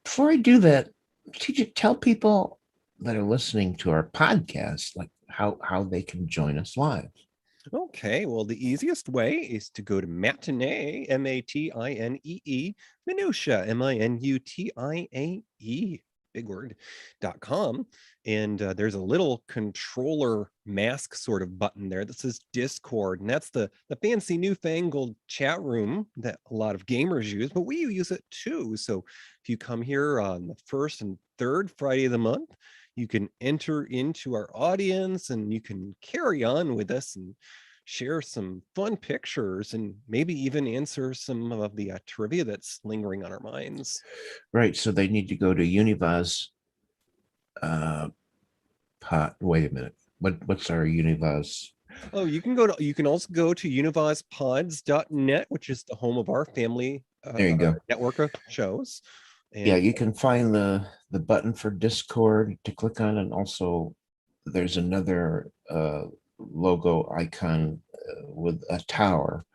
[SPEAKER 5] before I do that, TJ, tell people that are listening to our podcast, like how they can join us live.
[SPEAKER 1] Okay, well, the easiest way is to go to Matinee, MATINEE, Minutia, MINUTIAE, big word, .com. And there's a little controller mask sort of button there that says Discord. And that's the fancy newfangled chat room that a lot of gamers use, but we use it too. So if you come here on the first and third Friday of the month, you can enter into our audience and you can carry on with us and share some fun pictures and maybe even answer some of the trivia that's lingering on our minds.
[SPEAKER 5] Right. So they need to go to Univaz. Wait a minute. What's our Univaz?
[SPEAKER 1] Oh, you can also go to univazpods.net, which is the home of our family
[SPEAKER 5] There you go.
[SPEAKER 1] network of shows. And
[SPEAKER 5] yeah, you can find the button for Discord to click on, and also there's another logo icon with a tower,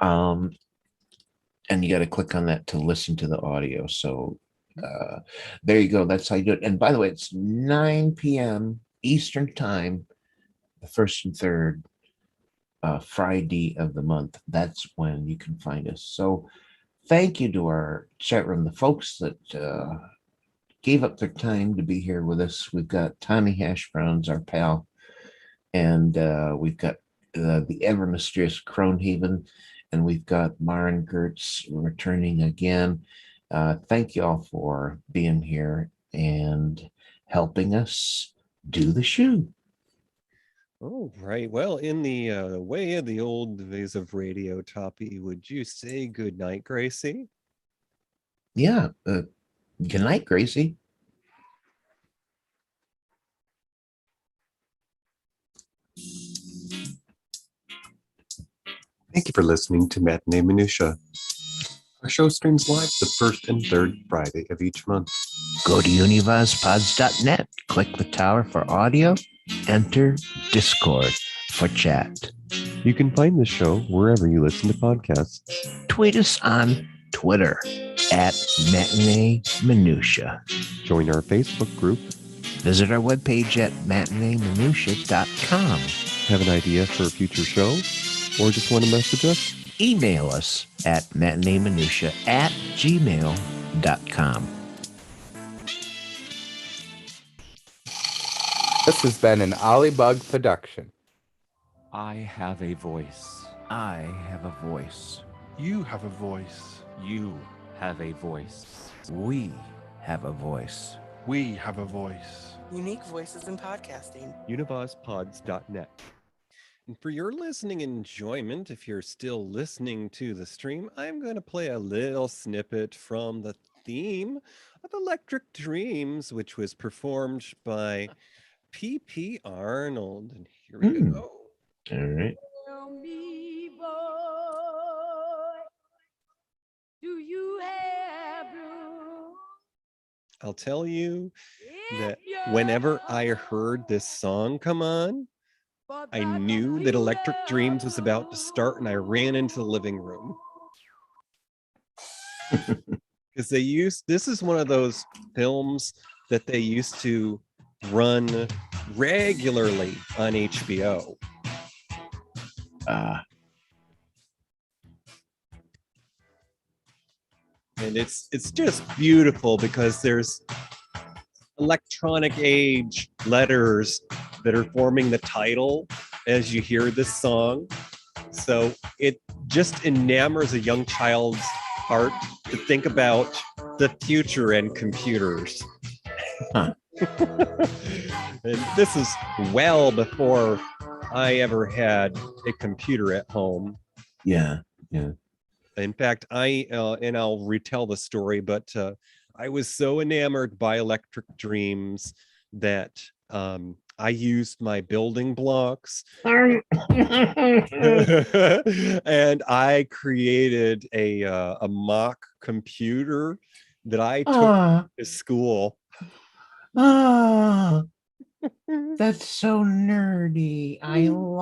[SPEAKER 5] and you got to click on that to listen to the audio. So there you go. That's how you do it. And by the way, it's 9 p.m. Eastern time, the first and third Friday of the month. That's when you can find us. So thank you to our chat room, the folks that gave up their time to be here with us. We've got Tommy Hashbrowns, our pal, and we've got the ever mysterious Cronehaven, and we've got Maren Gertz returning again. Thank you all for being here and helping us do the show.
[SPEAKER 1] Oh, right. Well, in the way of the old days of radio, Toppy, would you say good night, Gracie?
[SPEAKER 5] Yeah. Good night, Gracie.
[SPEAKER 1] Thank you for listening to Matinee Minutia. Our show streams live the first and third Friday of each month.
[SPEAKER 5] Go to univazpods.net, click the tower for audio, enter Discord for chat.
[SPEAKER 1] You can find the show wherever you listen to podcasts.
[SPEAKER 5] Tweet us on Twitter at Matinee Minutia.
[SPEAKER 1] Join our Facebook group.
[SPEAKER 5] Visit our webpage at matineeminutia.com.
[SPEAKER 1] Have an idea for a future show? Or just want to message us?
[SPEAKER 5] Email us at matineeminutia@gmail.com.
[SPEAKER 3] This has been an Ollybug production.
[SPEAKER 1] I have a voice.
[SPEAKER 5] I have a voice.
[SPEAKER 6] You have a voice.
[SPEAKER 1] You have a voice.
[SPEAKER 5] We have a voice.
[SPEAKER 6] We have a voice.
[SPEAKER 7] Unique voices in podcasting.
[SPEAKER 1] univazpods.net. And for your listening enjoyment, if you're still listening to the stream, I'm going to play a little snippet from the theme of Electric Dreams, which was performed by P.P. Arnold. And here we go.
[SPEAKER 5] All right.
[SPEAKER 8] Tell me, boy, do you have blue?
[SPEAKER 1] I'll tell you that whenever I heard this song come on, I knew that Electric Dreams was about to start, and I ran into the living room. Because this is one of those films that they used to run regularly on HBO. And it's just beautiful because there's electronic age letters that are forming the title as you hear this song. So it just enamors a young child's heart to think about the future and computers.
[SPEAKER 5] Huh.
[SPEAKER 1] And this is well before I ever had a computer at home.
[SPEAKER 5] Yeah.
[SPEAKER 1] In fact, and I'll retell the story, but I was so enamored by Electric Dreams that I used my building blocks and I created a mock computer that I took to school.
[SPEAKER 5] That's so nerdy. I love